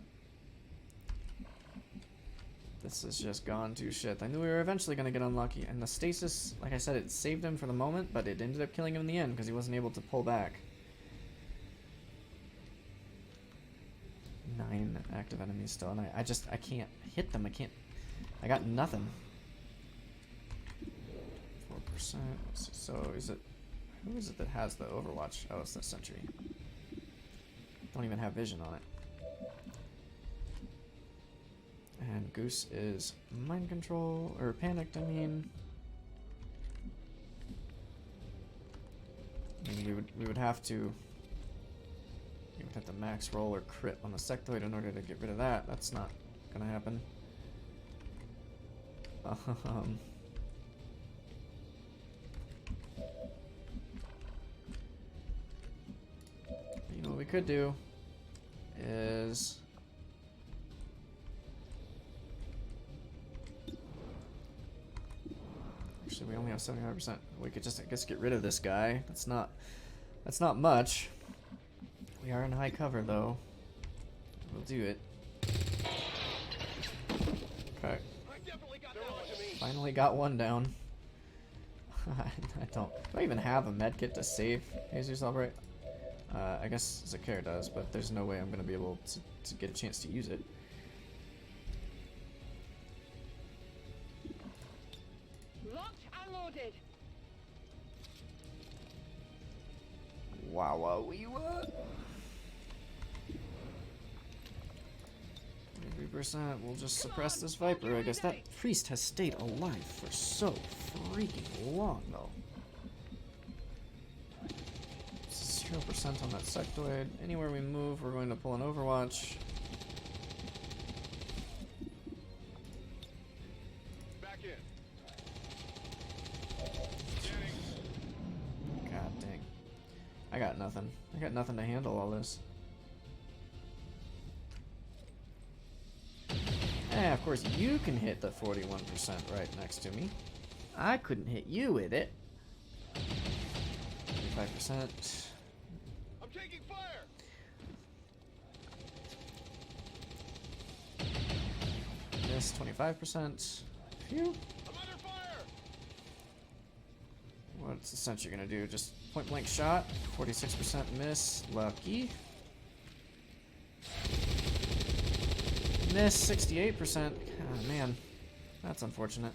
This has just gone to shit. I knew we were eventually going to get unlucky. And the stasis, like I said, it saved him for the moment, but it ended up killing him in the end because he wasn't able to pull back. 9 active enemies still, and I can't hit them. I got nothing. 4%. So is it, who is it that has the Overwatch? Oh, it's the Sentry. Don't even have vision on it. And Goose is mind control, or panicked, I mean. We would have to max roll or crit on the sectoid in order to get rid of that. That's not gonna happen. You know what we could do is actually we only have 75%. We could just, I guess, get rid of this guy. That's not much. We are in high cover though. We'll do it. Okay. Finally got one down. Do I even have a medkit to save Jesus Albright? I guess Zakir does, but there's no way I'm gonna be able to get a chance to use it. Locked and loaded. Wow, we what? 23%. We'll just suppress this Viper. I guess that priest has stayed alive for so freaking long, though. 0% on that sectoid. Anywhere we move, we're going to pull an Overwatch. Back in. God dang. I got nothing. I got nothing to handle all this. Eh, of course you can hit the 41% right next to me. I couldn't hit you with it. 35%. I'm taking fire. Miss 25%. Phew. I'm under fire. What's the Sentry gonna do? Just point blank shot. 46% miss. Lucky. Miss 68%. Oh, man, that's unfortunate.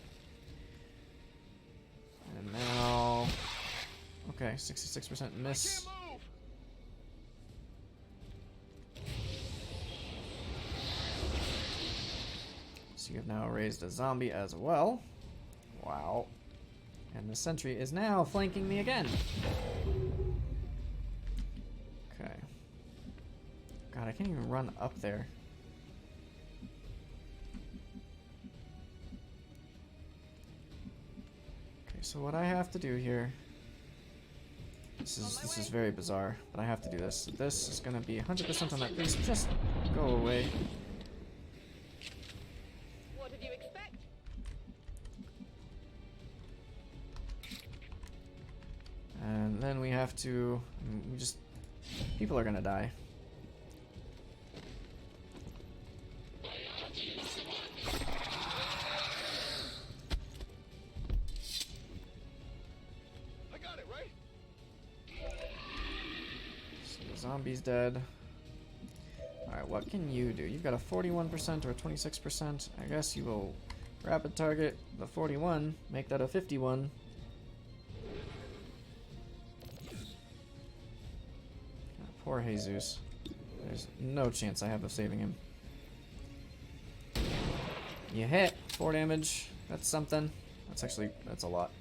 And now, okay, 66% miss. Can't move. So you have now raised a zombie as well. Wow. And the Sentry is now flanking me again. Okay. God, I can't even run up there. So what I have to do here, this is very bizarre, but I have to do this. So this is gonna be 100% on that priest. Just go away. What did you expect? And then we have to... we just... people are gonna die. I got it, right? So the zombie's dead. Alright, what can you do? You've got a 41% or a 26%. I guess you will rapid target the 41, make that a 51. Ah, poor Jesus. There's no chance I have of saving him. You hit. 4 damage. That's something. That's actually, that's a lot.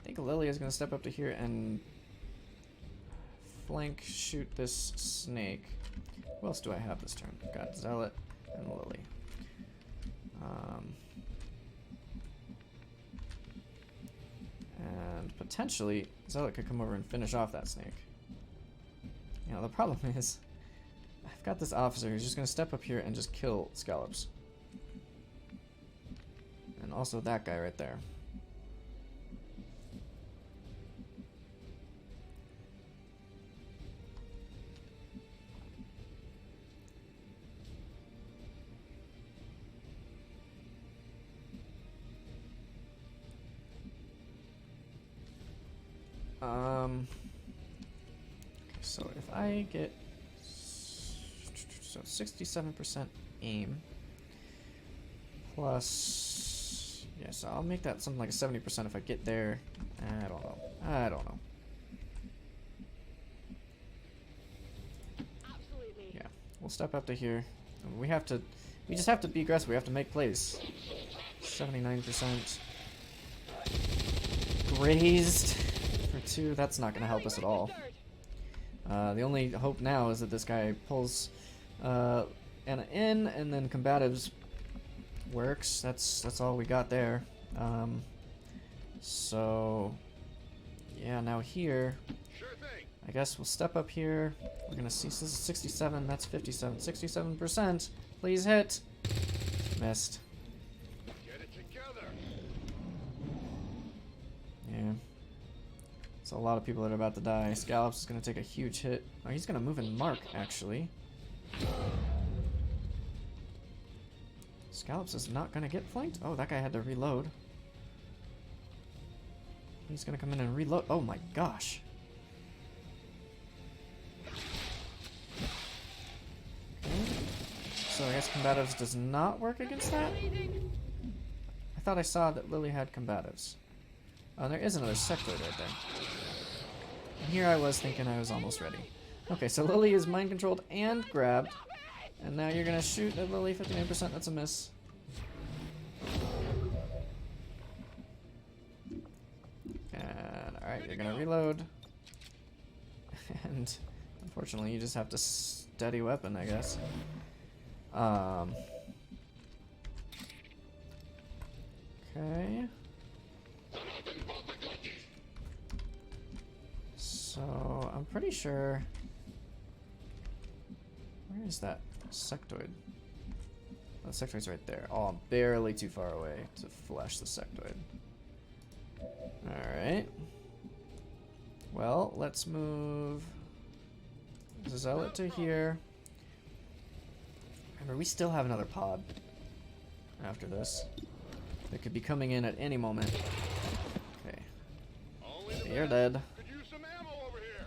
I think Lily is going to step up to here and flank shoot this snake. Who else do I have this turn? I've got Zealot and Lily. And potentially Zealot could come over and finish off that snake. You know, the problem is I've got this officer who's just going to step up here and just kill Scallops. And also that guy right there. So if I get 67% aim plus, yes, I'll make that something like a 70% if I get there. I don't know. I don't know. Absolutely. Yeah, we'll step up to here. We just have to be aggressive. We have to make plays. 79%. Grazed for 2. That's not going to help us at all. The only hope now is that this guy pulls Anna in, and then combatives works. That's all we got there. So yeah, now here, Sure thing. I guess we'll step up here. We're gonna see, so this is 67. That's 57. 67%. Please hit. Missed. Get it together. Yeah. So a lot of people that are about to die. Scallops is going to take a huge hit. Oh, he's going to move and mark, actually. Scallops is not going to get flanked? Oh, that guy had to reload. He's going to come in and reload. Oh my gosh. Okay. So I guess combatives does not work against that? I thought I saw that Lily had combatives. Oh, there is another sectoid right there. And here I was thinking I was almost ready. Okay, so Lily is mind controlled and grabbed. And now you're gonna shoot at Lily, 59%, that's a miss. And alright, you're gonna reload. And unfortunately you just have to steady weapon, I guess. Okay. So, I'm pretty sure... Where is that sectoid? Oh, the sectoid's right there. Oh, I'm barely too far away to flash the sectoid. Alright. Well, let's move Zealot to here. Remember, we still have another pod after this. That could be coming in at any moment. Okay. You're dead. Could use some ammo over here.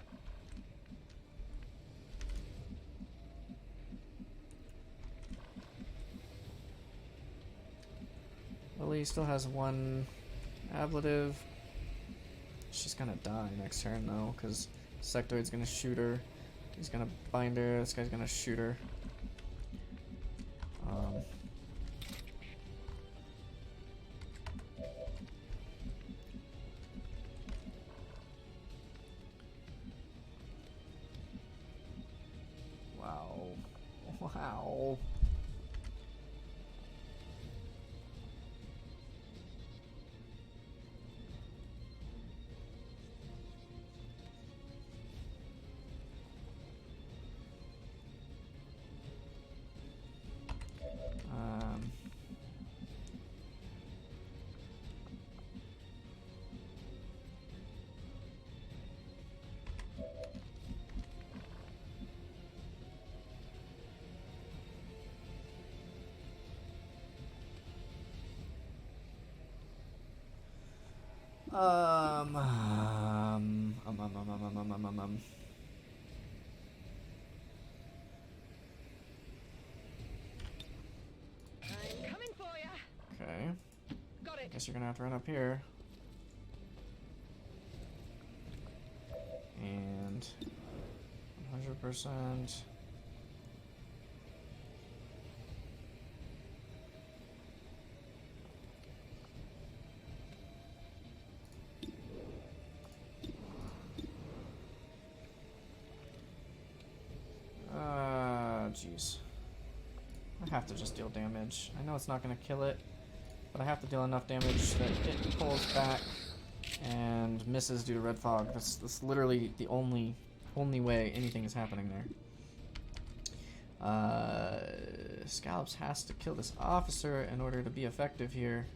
Lily still has one ablative. She's gonna die next turn though, because Sectoid's gonna shoot her. He's gonna bind her. This guy's gonna shoot her. Wow. Ow. Um, um, um, um, um, um, um, um, um, um. I'm coming for ya. Okay. Got it. Guess you're gonna have to run up here. And 100%. Jeez. I have to just deal damage. I know it's not gonna kill it, but I have to deal enough damage that it pulls back and misses due to red fog. That's literally the only way anything is happening there. Scallops has to kill this officer in order to be effective here.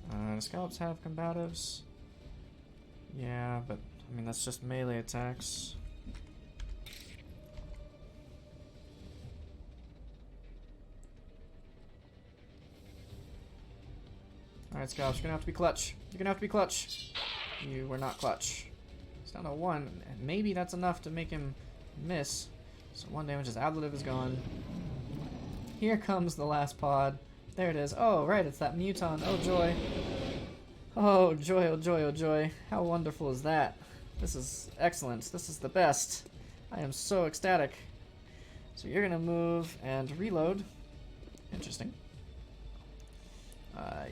Do Scallops have combatives? Yeah, but I mean that's just melee attacks. Alright, Scallops, you're gonna have to be clutch. You're gonna have to be clutch. You were not clutch. It's down to 1, and maybe that's enough to make him miss. So 1 damage, his ablative is gone. Here comes the last pod. There it is. Oh, right, it's that muton. Oh, joy. Oh, joy, oh, joy, oh, joy. How wonderful is that? This is excellent. This is the best. I am so ecstatic. So you're gonna move and reload. Interesting.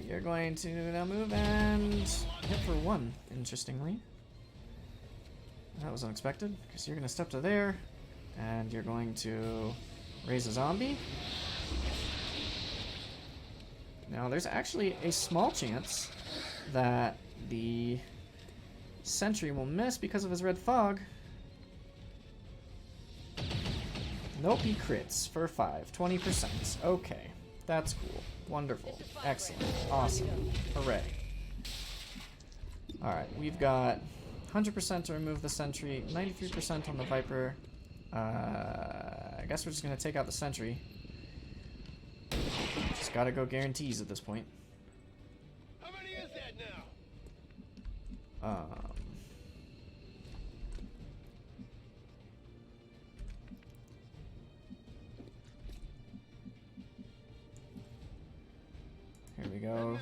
You're going to now move and hit for 1, interestingly. That was unexpected, because you're going to step to there, and you're going to raise a zombie. Now, there's actually a small chance that the sentry will miss because of his red fog. Nope, he crits for 5, 20%. Okay, that's cool. Wonderful. Excellent. Awesome. Hooray. Alright, we've got 100% to remove the sentry, 93% on the Viper. I guess we're just going to take out the sentry. Just gotta go guarantees at this point. How many is that now? Here we go.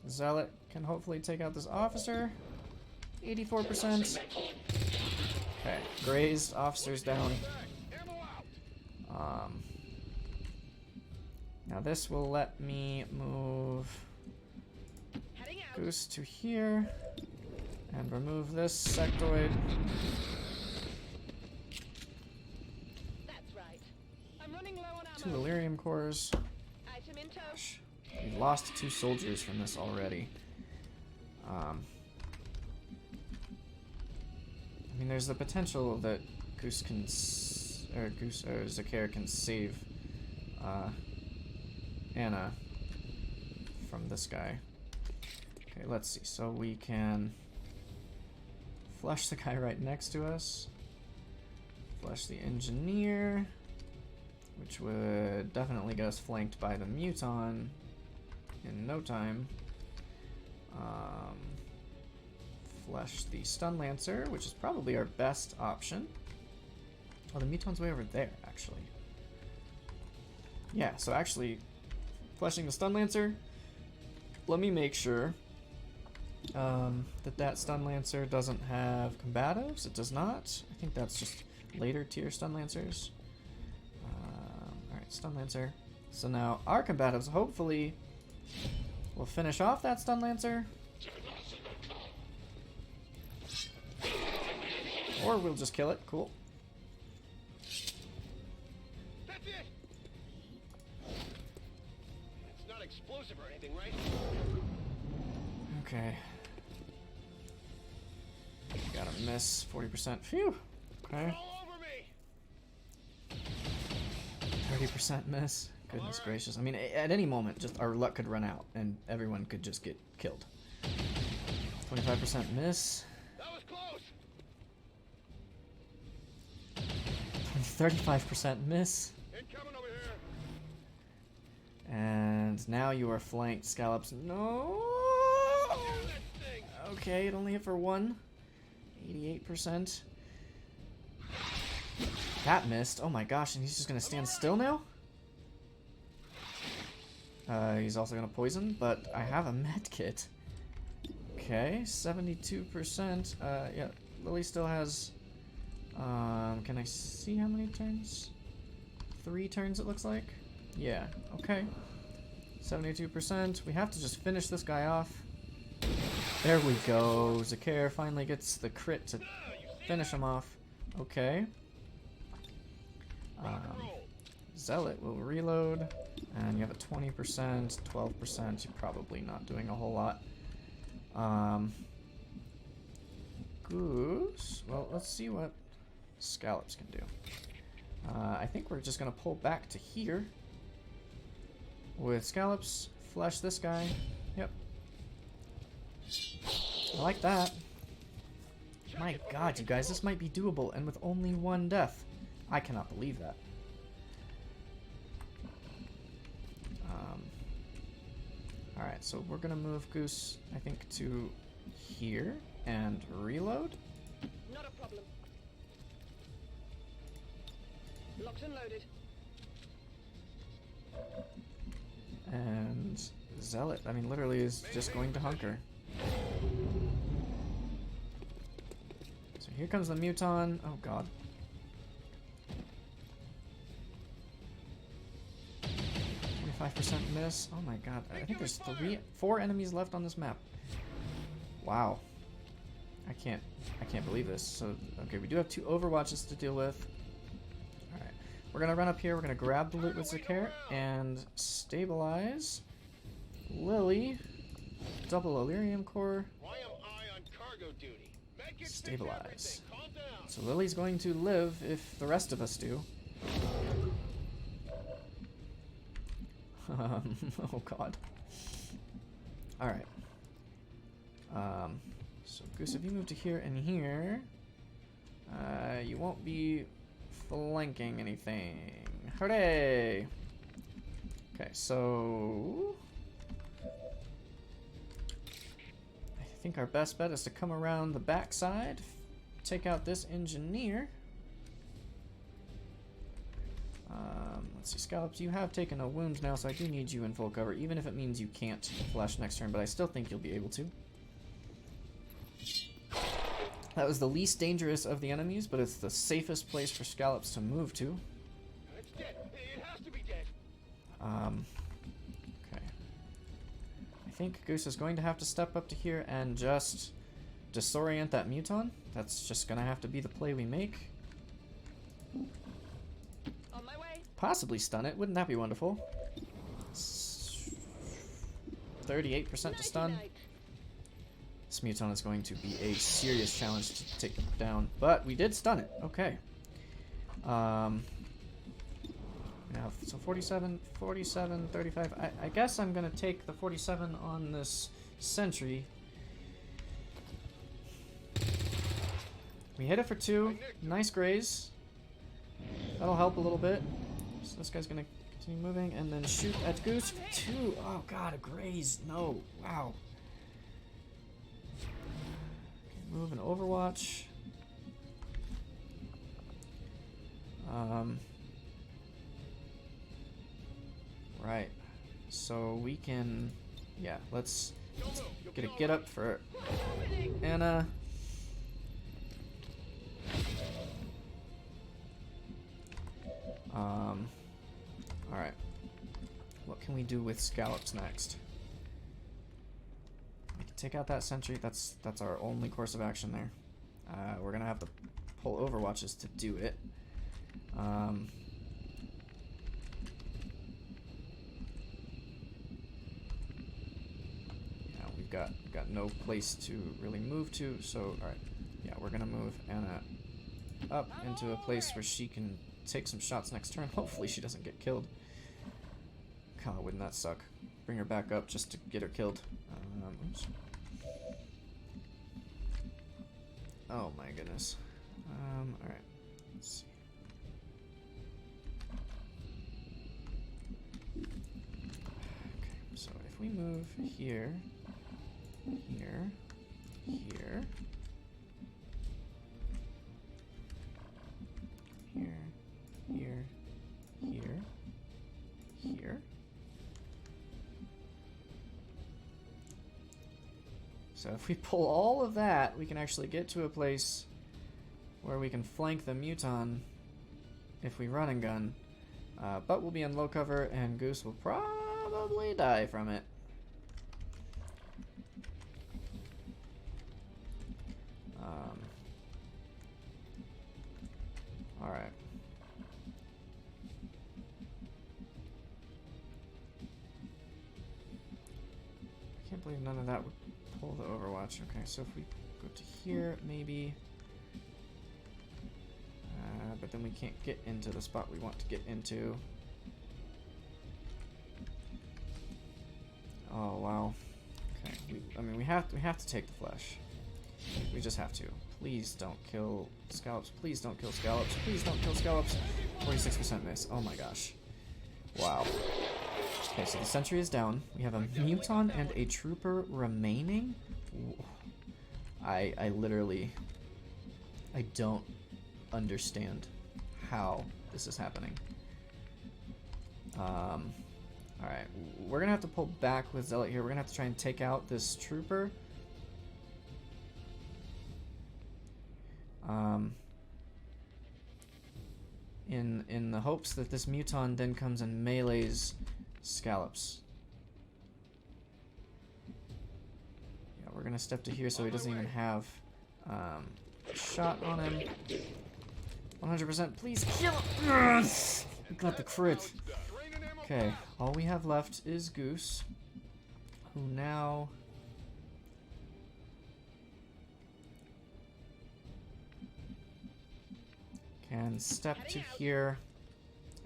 Zealot can hopefully take out this officer. 84%. Okay, grazed, officers down. Now this will let me move Heading out. Goose to here and remove this sectoid. That's right. I'm running low on 2 ammo. Illyrium cores. Item in tow. Gosh, we've lost 2 soldiers from this already. I mean, there's the potential that Goose can, or Zakir can save Anna from this guy. Okay, let's see. So we can flush the guy right next to us. Flush the engineer, which would definitely get us flanked by the muton in no time. Flush the stun lancer, which is probably our best option. Oh, the muton's way over there, actually. Yeah, so actually, flushing the stun lancer. Let me make sure that stun lancer doesn't have combatives. It does not. I think that's just later tier stun lancers. Alright, stun lancer. So now our combatives hopefully will finish off that stun lancer. Or we'll just kill it. Cool. That's it. It's not explosive or anything, right? Okay. Gotta miss 40%. Phew. Okay. All over me. 30% miss. Goodness gracious. I mean, at any moment, just our luck could run out and everyone could just get killed. 25% miss. That was close. 35% miss. Incoming over here. And now you are flanked, Scallops. No! Damn that thing. Okay, it only hit for 1. 88%. That missed. Oh my gosh, and he's just gonna stand still now? He's also gonna poison, but I have a med kit. Okay, 72%. Yeah, Lily still has... can I see how many turns? 3 turns it looks like? Yeah, okay. 72%. We have to just finish this guy off. There we go. Zakir finally gets the crit to finish him off. Okay. Zealot will reload. And you have a 20%, 12%. You're probably not doing a whole lot. Goose. Well, let's see what Scallops can do. I think we're just going to pull back to here. With Scallops, flush this guy. Yep. I like that. My god, you guys, this might be doable, and with only 1 death. I cannot believe that. Alright, so we're gonna move Goose, I think, to here and reload. Not a problem. Locked and loaded. And Zealot, I mean, literally is just going to hunker. So here comes the Muton. Oh god. 25% miss. Oh my god. I think there's 4 enemies left on this map. Wow. I can't believe this. So, okay, we do have 2 Overwatches to deal with. Alright. We're gonna run up here, we're gonna grab the loot with Zakir and stabilize Lily. Double Illyrium Core. Why am I on cargo duty? Medkits fix Stabilize. everything. Calm down. So Lily's going to live if the rest of us do. Oh god. Alright. So Goose, if you move to here and here, you won't be flanking anything. Hooray! Okay, so I think our best bet is to come around the backside, take out this engineer. Let's see, Scallops, you have taken a wound now, so I do need you in full cover, even if it means you can't flash next turn, but I still think you'll be able to. That was the least dangerous of the enemies, but it's the safest place for Scallops to move to. It's dead. It has to be dead. Okay. I think Goose is going to have to step up to here and just disorient that Muton. That's just going to have to be the play we make. On my way. Possibly stun it. Wouldn't that be wonderful? 38% to stun. Nighty-night. This Muton is going to be a serious challenge to take it down, but we did stun it. Okay. Now, so 47, 47, 35. I guess I'm gonna take the 47 on this sentry. We hit it for 2. Nice graze. That'll help a little bit. So this guy's gonna continue moving and then shoot at Goose for 2. Oh god, a graze. No. Wow. Okay, move an Overwatch. Right. So we can, yeah, let's get a get up for Anna. Alright. What can we do with Scallops next? We can take out that sentry. That's our only course of action there. We're gonna have to pull Overwatches to do it. got no place to really move to. So all right, yeah, we're gonna move Anna up into a place where she can take some shots next turn. Hopefully she doesn't get killed. God, wouldn't that suck? Bring her back up just to get her killed. Oops. Oh my goodness. Alright. Let's see. Okay, so if we move here, here, here, here, here, here, here. So if we pull all of that, we can actually get to a place where we can flank the Muton if we run and gun. But we'll be in low cover, and Goose will probably die from it. Alright. I can't believe none of that would pull the Overwatch. Okay, so if we go to here, maybe. But then we can't get into the spot we want to get into. Oh wow. Okay, I mean we have to take the flesh. We just have to. Please don't kill scallops. Please don't kill scallops. Please don't kill scallops. 46% miss. Oh my gosh. Wow. Okay, so the sentry is down. We have a Muton and a trooper remaining. I literally, I don't understand how this is happening. Alright, we're gonna have to pull back with Zealot here. We're gonna have to try and take out this trooper. In the hopes that this Muton then comes and melees scallops. Yeah, we're gonna step to here so he doesn't even have a shot on him. 100%, please kill him! Yes! We got the crit. Okay, all we have left is Goose, who now can step to here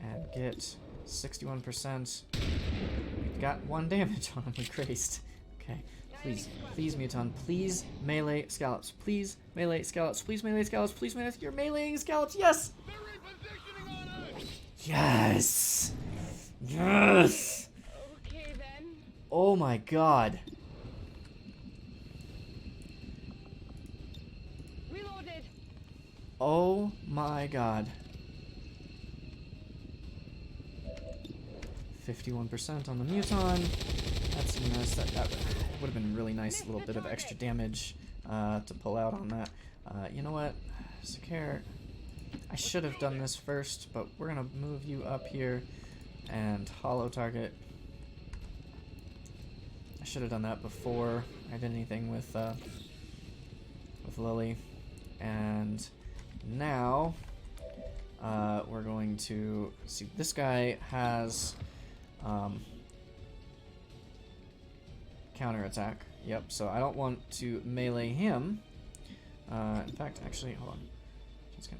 and get 61%. We've got 1 damage on him, we graced. Okay, please, please Muton, please melee scallops, please melee scallops, please melee scallops, please melee, you're meleeing scallops, yes! Yes! Yes! Okay then. Oh my god. Reloaded. Oh my god. 51% on the Muton. That's nice. That would have been really nice. A little bit of extra damage to pull out on that. You know what? Sakare, I should have done this first, but we're gonna move you up here and hollow target. I should have done that before I did anything with Lily. And now we're going to see. This guy has counterattack. Yep. So I don't want to melee him. In fact, actually, hold on.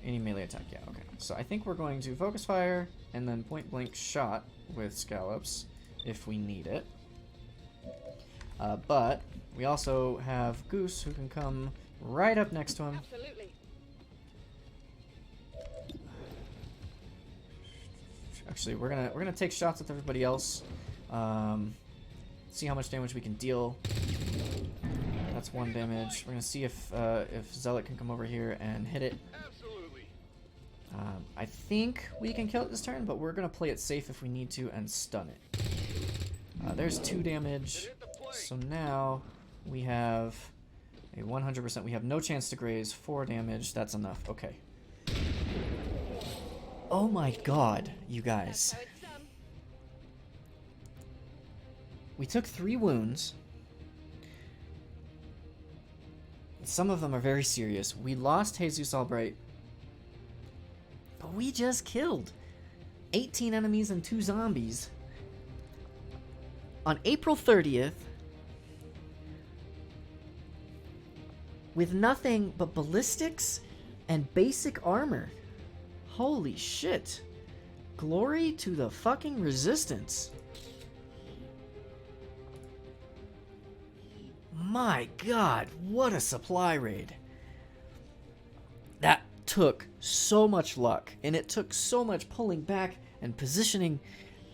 Any melee attack, yeah, okay. So I think we're going to focus fire and then point blank shot with scallops if we need it. But we also have Goose who can come right up next to him. Absolutely. Actually, we're gonna take shots with everybody else. See how much damage we can deal. That's 1 damage. We're gonna see if Zealot can come over here and hit it. I think we can kill it this turn, but we're gonna play it safe if we need to and stun it. There's 2 damage. So now we have a 100%. We have no chance to graze. 4 damage. That's enough. Okay. Oh my god, you guys. How it's done. We took 3 wounds. Some of them are very serious. We lost Jesus Albright. But we just killed 18 enemies and 2 zombies. On April 30th, with nothing but ballistics and basic armor. Holy shit. Glory to the fucking resistance. My god, what a supply raid. That took so much luck, and it took so much pulling back and positioning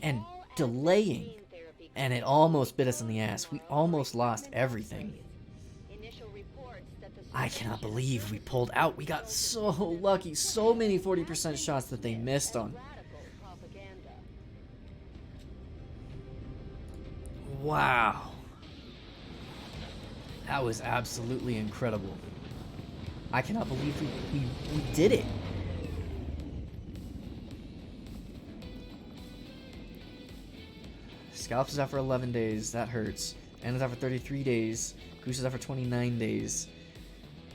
and delaying, and it almost bit us in the ass. We almost lost everything. I cannot believe we pulled out. We got so lucky. So many 40% shots that they missed on. Wow. That was absolutely incredible. I cannot believe we did it. Scallops is out for 11 days. That hurts. Anna's out for 33 days. Goose is out for 29 days.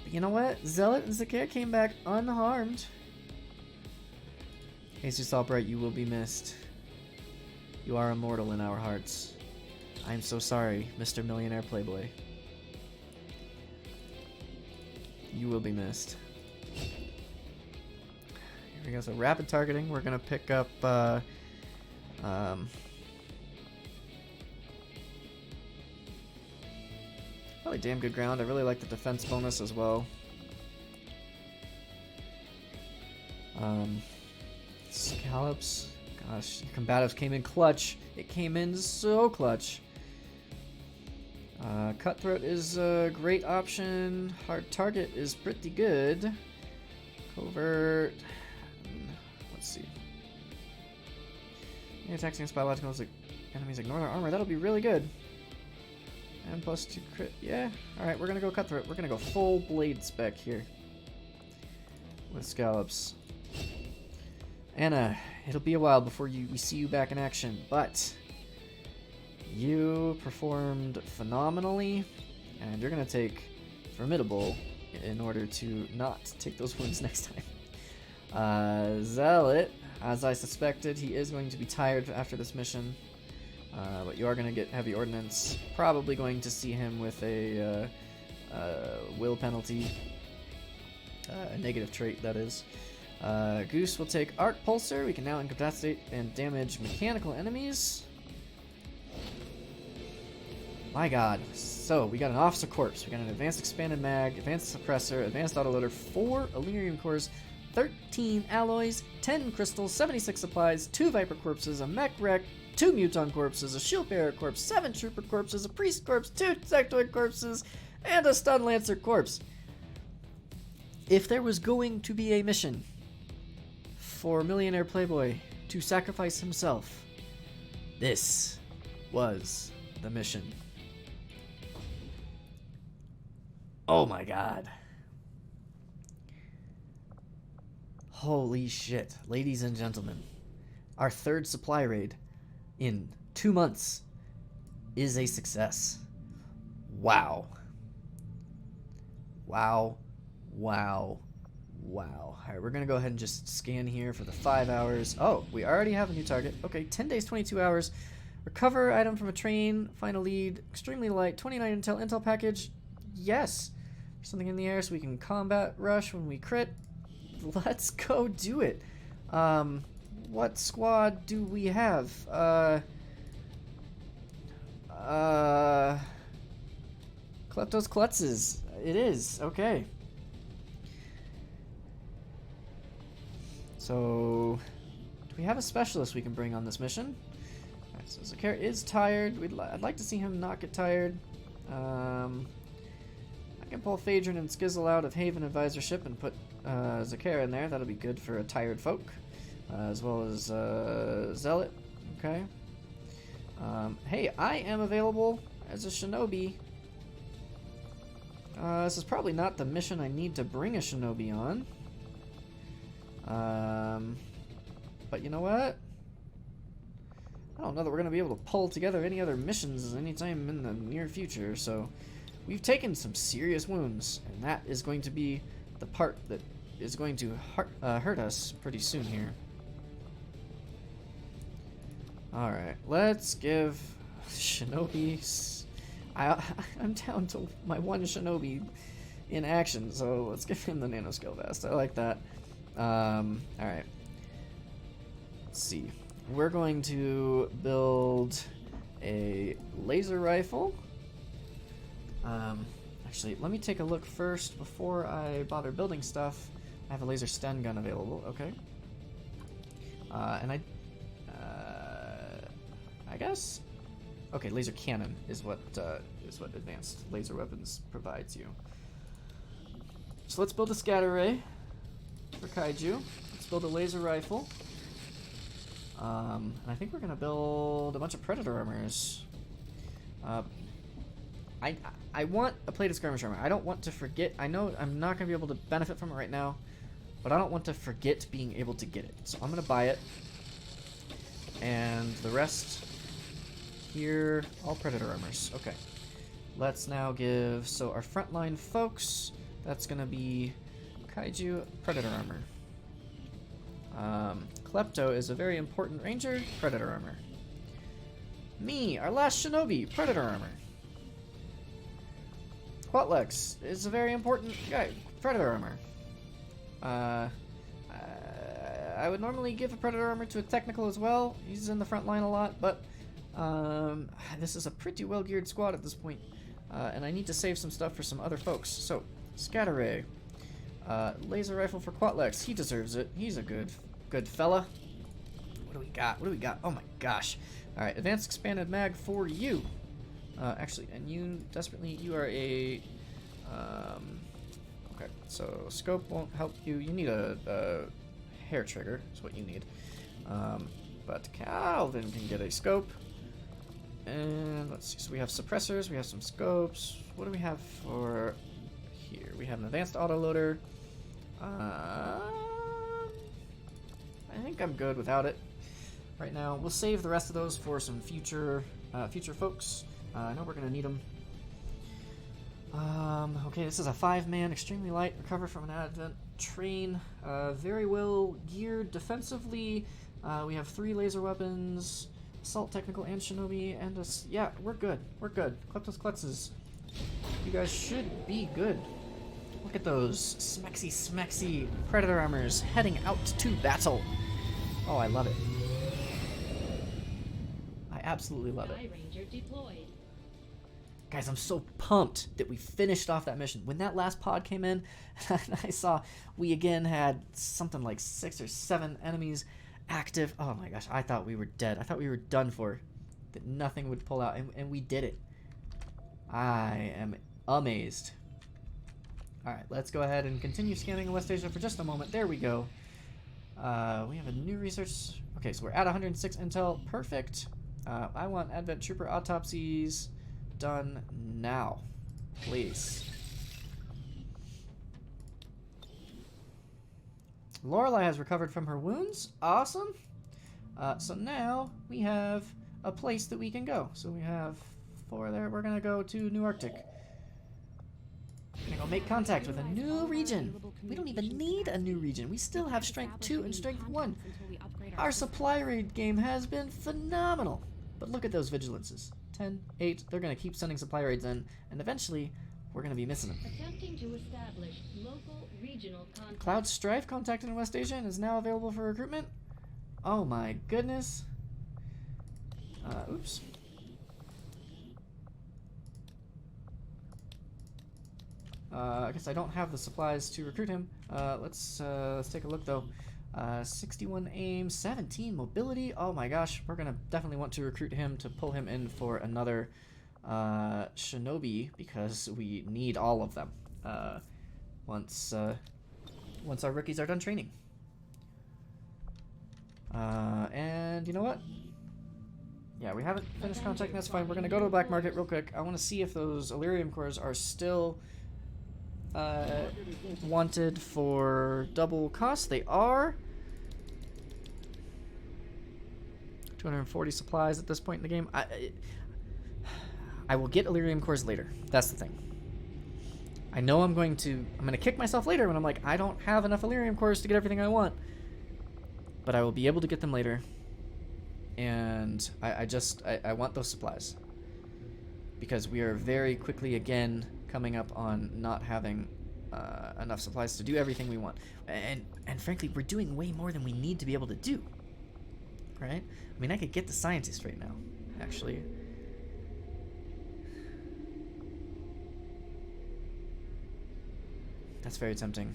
But you know what? Zealot and Zakir came back unharmed. Jesus Albright, you will be missed. You are immortal in our hearts. I am so sorry, Mr. Millionaire Playboy. You will be missed. Here we go. So rapid targeting. We're gonna pick up. Probably damn good ground. I really like the defense bonus as well. Scallops. Gosh, combatives came in clutch. It came in so clutch. Cutthroat is a great option. Hard target is pretty good. Covert. Let's see. Any attacks against biological enemies ignore their armor. That'll be really good. And plus 2 crit. Yeah. Alright, we're gonna go Cutthroat. We're gonna go full blade spec here. With Scallops. Anna, it'll be a while before we see you back in action, but you performed phenomenally, and you're going to take Formidable in order to not take those wounds next time. Zealot, as I suspected, he is going to be tired after this mission, but you are going to get Heavy Ordnance. Probably going to see him with a will penalty, a negative trait, that is. Goose will take Arc Pulsar. We can now incapacitate and damage mechanical enemies. My god. So, we got an Officer Corpse, we got an Advanced Expanded Mag, Advanced Suppressor, Advanced Autoloader, 4 Illuminarium Cores, 13 Alloys, 10 Crystals, 76 Supplies, 2 Viper Corpses, a Mech Wreck, 2 Muton Corpses, a Shield Bearer Corpse, 7 Trooper Corpses, a Priest Corpse, 2 Sectoid Corpses, and a Stun Lancer Corpse. If there was going to be a mission for Millionaire Playboy to sacrifice himself, this was the mission. Oh my god. Holy shit. Ladies and gentlemen, our third supply raid in 2 months is a success. Wow. Wow. Wow. Wow. Alright, we're gonna go ahead and just scan here for the 5 hours. Oh, we already have a new target. Okay, 10 days, 22 hours. Recover item from a train. Final lead. Extremely light. 29 intel package. Yes. Something in the air so we can combat rush when we crit. Let's go do it. What squad do we have? Kleptos Klutzes. It is. Okay. So, do we have a specialist we can bring on this mission? Alright, so Zakir is tired. I'd like to see him not get tired. I can pull Phaedron and Skizzle out of Haven Advisorship and put Zakir in there. That'll be good for a tired folk. As well as Zealot. Okay. Hey, I am available as a Shinobi. This is probably not the mission I need to bring a Shinobi on. But you know what? I don't know that we're going to be able to pull together any other missions anytime in the near future, so we've taken some serious wounds, and that is going to be the part that is going to hurt us pretty soon here. Alright, let's give Shinobi... I'm down to my one Shinobi. in action. So let's give him the nanoscale vest. I like that. All right. Let's see. We're going to build a laser rifle. Actually, let me take a look first before I bother building stuff. I have a laser stun gun available. Okay. And I guess. Okay, laser cannon is what advanced laser weapons provides you. So let's build a scatter ray for kaiju. Let's build a laser rifle. And I think we're gonna build a bunch of predator armors. I want a plated skirmish armor. I don't want to forget. I know I'm not gonna be able to benefit from it right now, but I don't want to forget being able to get it. So I'm gonna buy it, and the rest here, all predator armors. Okay. Let's now give our frontline folks. That's gonna be kaiju predator armor. Klepto is a very important ranger, predator armor. Me, our last shinobi, predator armor. Quatlex is a very important guy, predator armor. I would normally give a predator armor to a technical as well. He's in the front line a lot, but this is a pretty well geared squad at this point, and I need to save some stuff for some other folks. So, scatter ray, laser rifle for Quatlex. He deserves it. He's a good fella. What do we got? What do we got? Oh my gosh! All right, advanced expanded mag for you. Actually, and you desperately, you are a. Okay, so scope won't help you. You need a hair trigger. Is what you need. But Calvin can get a scope. And let's see. So we have suppressors. We have some scopes. What do we have for here? We have an advanced autoloader. I think I'm good without it right now. We'll save the rest of those for some future folks. I know we're gonna need them. Okay, this is a 5-man, extremely light, recover from an advent train. Very well geared defensively. We have 3 laser weapons, assault, technical, and shinobi, and yeah, we're good. We're good. Kleptos Kletzes. You guys should be good. Look at those smexy predator armors heading out to battle. Oh, I love it. I absolutely love it. Guys, I'm so pumped that we finished off that mission. When that last pod came in, I saw we again had something like 6 or 7 enemies active. Oh my gosh, I thought we were dead. I thought we were done for. That nothing would pull out, and we did it. I am amazed. Alright, let's go ahead and continue scanning West Asia for just a moment. There we go. We have a new research. Okay, so we're at 106 intel. Perfect. I want Advent Trooper autopsies done now, please. Lorelei has recovered from her wounds. Awesome. So now we have a place that we can go. So we have 4 there. We're gonna go to New Arctic. We're gonna go make contact with a new region. We don't even need a new region. We still have strength 2 and strength 1. Our supply raid game has been phenomenal. But look at those vigilances. 10, 8. They're gonna keep sending supply raids in, and eventually we're gonna be missing them. Attempting to establish local regional contact. Cloud Strife contacted in West Asia and is now available for recruitment. Oh my goodness. Oops. I guess I don't have the supplies to recruit him. Let's take a look though. 61 aim, 17 mobility. Oh my gosh, we're gonna definitely want to recruit him to pull him in for another shinobi because we need all of them once our rookies are done training. And you know what? Yeah, we haven't finished contacting. That's fine. We're gonna go to the black market real quick. I want to see if those Illyrium cores are still wanted for double cost. They are. 240 supplies at this point in the game. I will get Illyrium cores later. That's the thing. I know I'm gonna kick myself later when I'm like, I don't have enough Illyrium cores to get everything I want. But I will be able to get them later. And I want those supplies. Because we are very quickly again coming up on not having enough supplies to do everything we want. And frankly, we're doing way more than we need to be able to do. Right? I mean, I could get the scientist right now, actually. That's very tempting.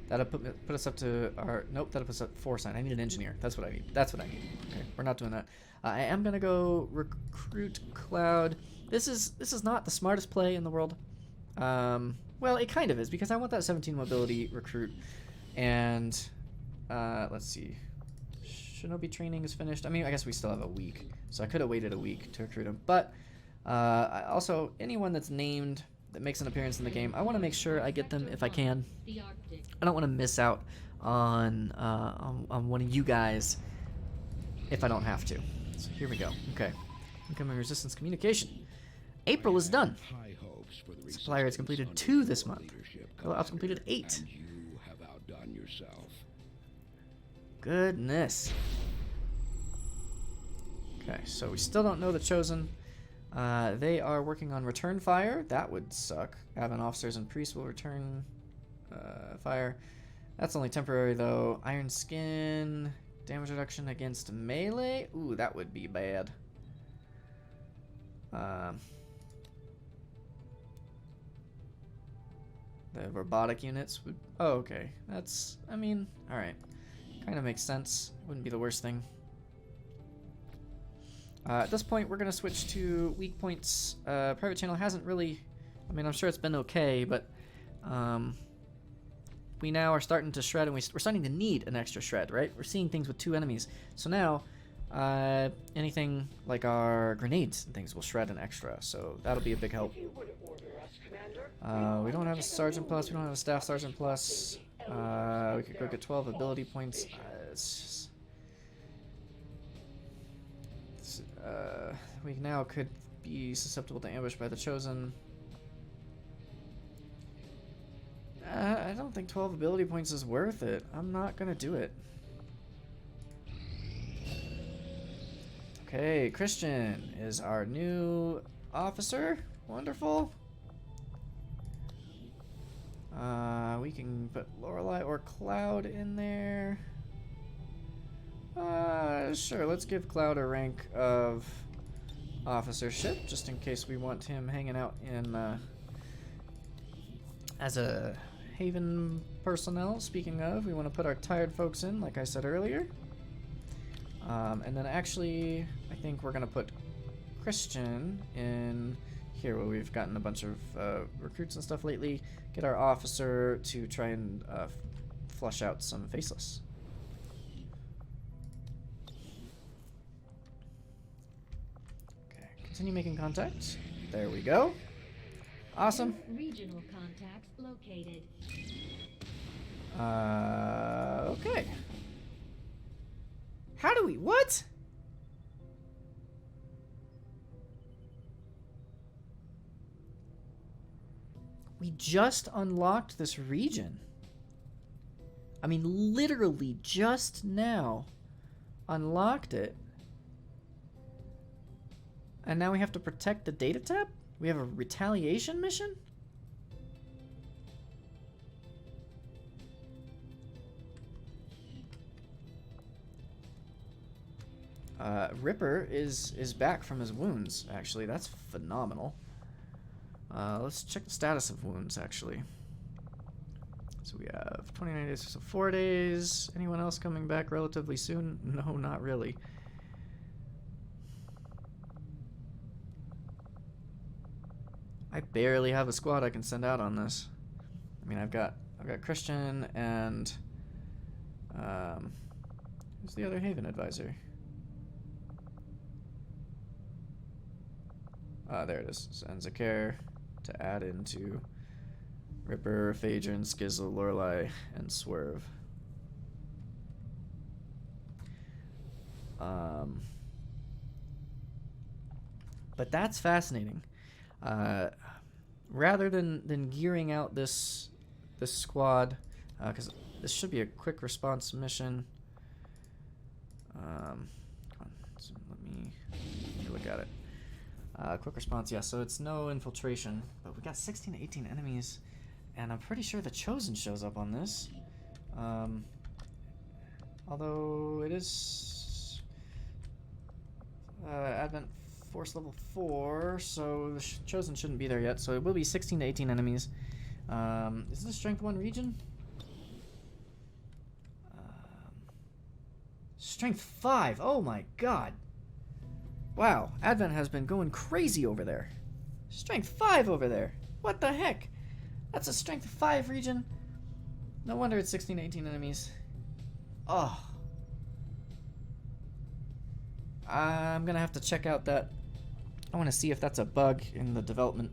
That'll put us up to our... Nope, that'll put us up 4 sign. I need an engineer. That's what I need. That's what I need. Okay, we're not doing that. I am going to go recruit Cloud. This is not the smartest play in the world. Well, it kind of is, because I want that 17 mobility recruit. And, let's see. Shinobi training is finished. I mean, I guess we still have a week. So I could have waited a week to recruit him. But, also, anyone that's named... that makes an appearance in the game, I want to make sure I get them if I can. I don't want to miss out on one of you guys if I don't have to. So here we go. Okay. Incoming resistance communication. April is done. Supply rates completed 2 this month. Co-ops completed 8. You have outdone yourself. Goodness. Okay, so we still don't know the Chosen. They are working on return fire. That would suck. Advent officers and priests will return fire. That's only temporary though. Iron skin, damage reduction against melee. Ooh, that would be bad. The robotic units would... Oh, okay. That's... I mean, alright. Kind of makes sense. Wouldn't be the worst thing. At this point, we're going to switch to weak points. Private channel hasn't really... I mean, I'm sure it's been okay, but... we now are starting to shred, and we're starting to need an extra shred, right? We're seeing things with 2 enemies. So now, anything like our grenades and things will shred an extra. So that'll be a big help. We don't have a sergeant plus. We don't have a staff sergeant plus. We could go get 12 ability points. It's just... we now could be susceptible to ambush by the Chosen. I don't think 12 ability points is worth it. I'm not gonna do it. Okay, Christian is our new officer. Wonderful. We can put Lorelei or Cloud in there. Sure, let's give Cloud a rank of officership, just in case we want him hanging out in, as a Haven personnel. Speaking of, we want to put our tired folks in, like I said earlier. And then actually, I think we're going to put Christian in here, where we've gotten a bunch of recruits and stuff lately. Get our officer to try and flush out some faceless. Okay, continue making contact. There we go. Awesome. Regional contacts located. Okay. How do we... What? We just unlocked this region. I mean, literally just now unlocked it. And now we have to protect the data tab? We have a retaliation mission? Ripper is back from his wounds, actually. That's phenomenal. Let's check the status of wounds, actually. So we have 29 days, so 4 days. Anyone else coming back relatively soon? No, not really. I barely have a squad I can send out on this. I mean, I've got Christian and who's the other Haven advisor? There it is. And Zakar to add into Ripper, Phaedron, Skizzle, Lorelei, and Swerve. But that's fascinating. Rather than gearing out this squad, because this should be a quick response mission. Come on, so let me look at it. Quick response, yeah. So it's no infiltration, but we got 16 to 18 enemies, And I'm pretty sure the Chosen shows up on this. Although it is Advent Force level 4, so the Chosen shouldn't be there yet. So it will be 16 to 18 enemies. Is this Strength 1 region? Strength 5. Oh my god. Wow, Advent has been going crazy over there. Strength 5 over there. What the heck? That's a Strength 5 region. No wonder it's 16 to 18 enemies. Oh. I'm gonna have to check out that. I want to see if that's a bug in the development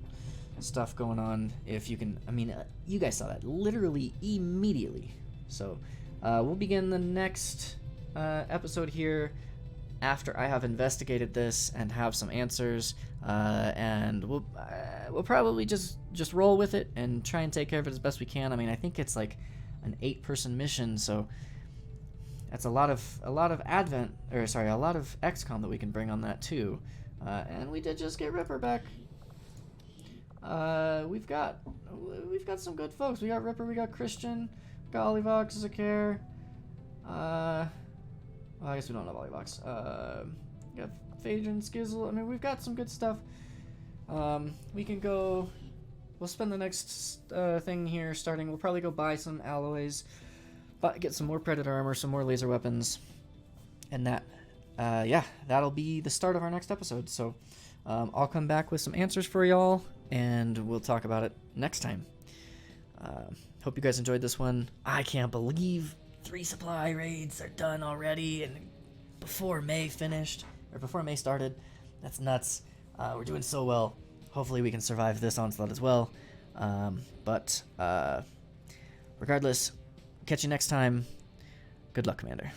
stuff going on. If you can, I mean, you guys saw that literally immediately. So we'll begin the next episode here after I have investigated this and have some answers, and we'll probably just roll with it and try and take care of it as best we can. I mean, I think it's like an 8-person mission, so that's a lot of Advent, or sorry, a lot of XCOM that we can bring on that too. And we did just get Ripper back. We've got some good folks. We got Ripper, we got Christian, Gollyvox, Zakir. Well, I guess we don't have Gollyvox. We got Phaedron, Skizzle. I mean, we've got some good stuff. We can go. We'll spend the next thing here starting. We'll probably go buy some alloys, but get some more Predator armor, some more laser weapons, and that. Yeah, that'll be the start of our next episode. So I'll come back with some answers for y'all, and we'll talk about it next time. Hope you guys enjoyed this one. I can't believe 3 supply raids are done already, and before May finished, or before May started. That's nuts. We're doing so well. Hopefully we can survive this onslaught as well. But regardless, catch you next time. Good luck, Commander.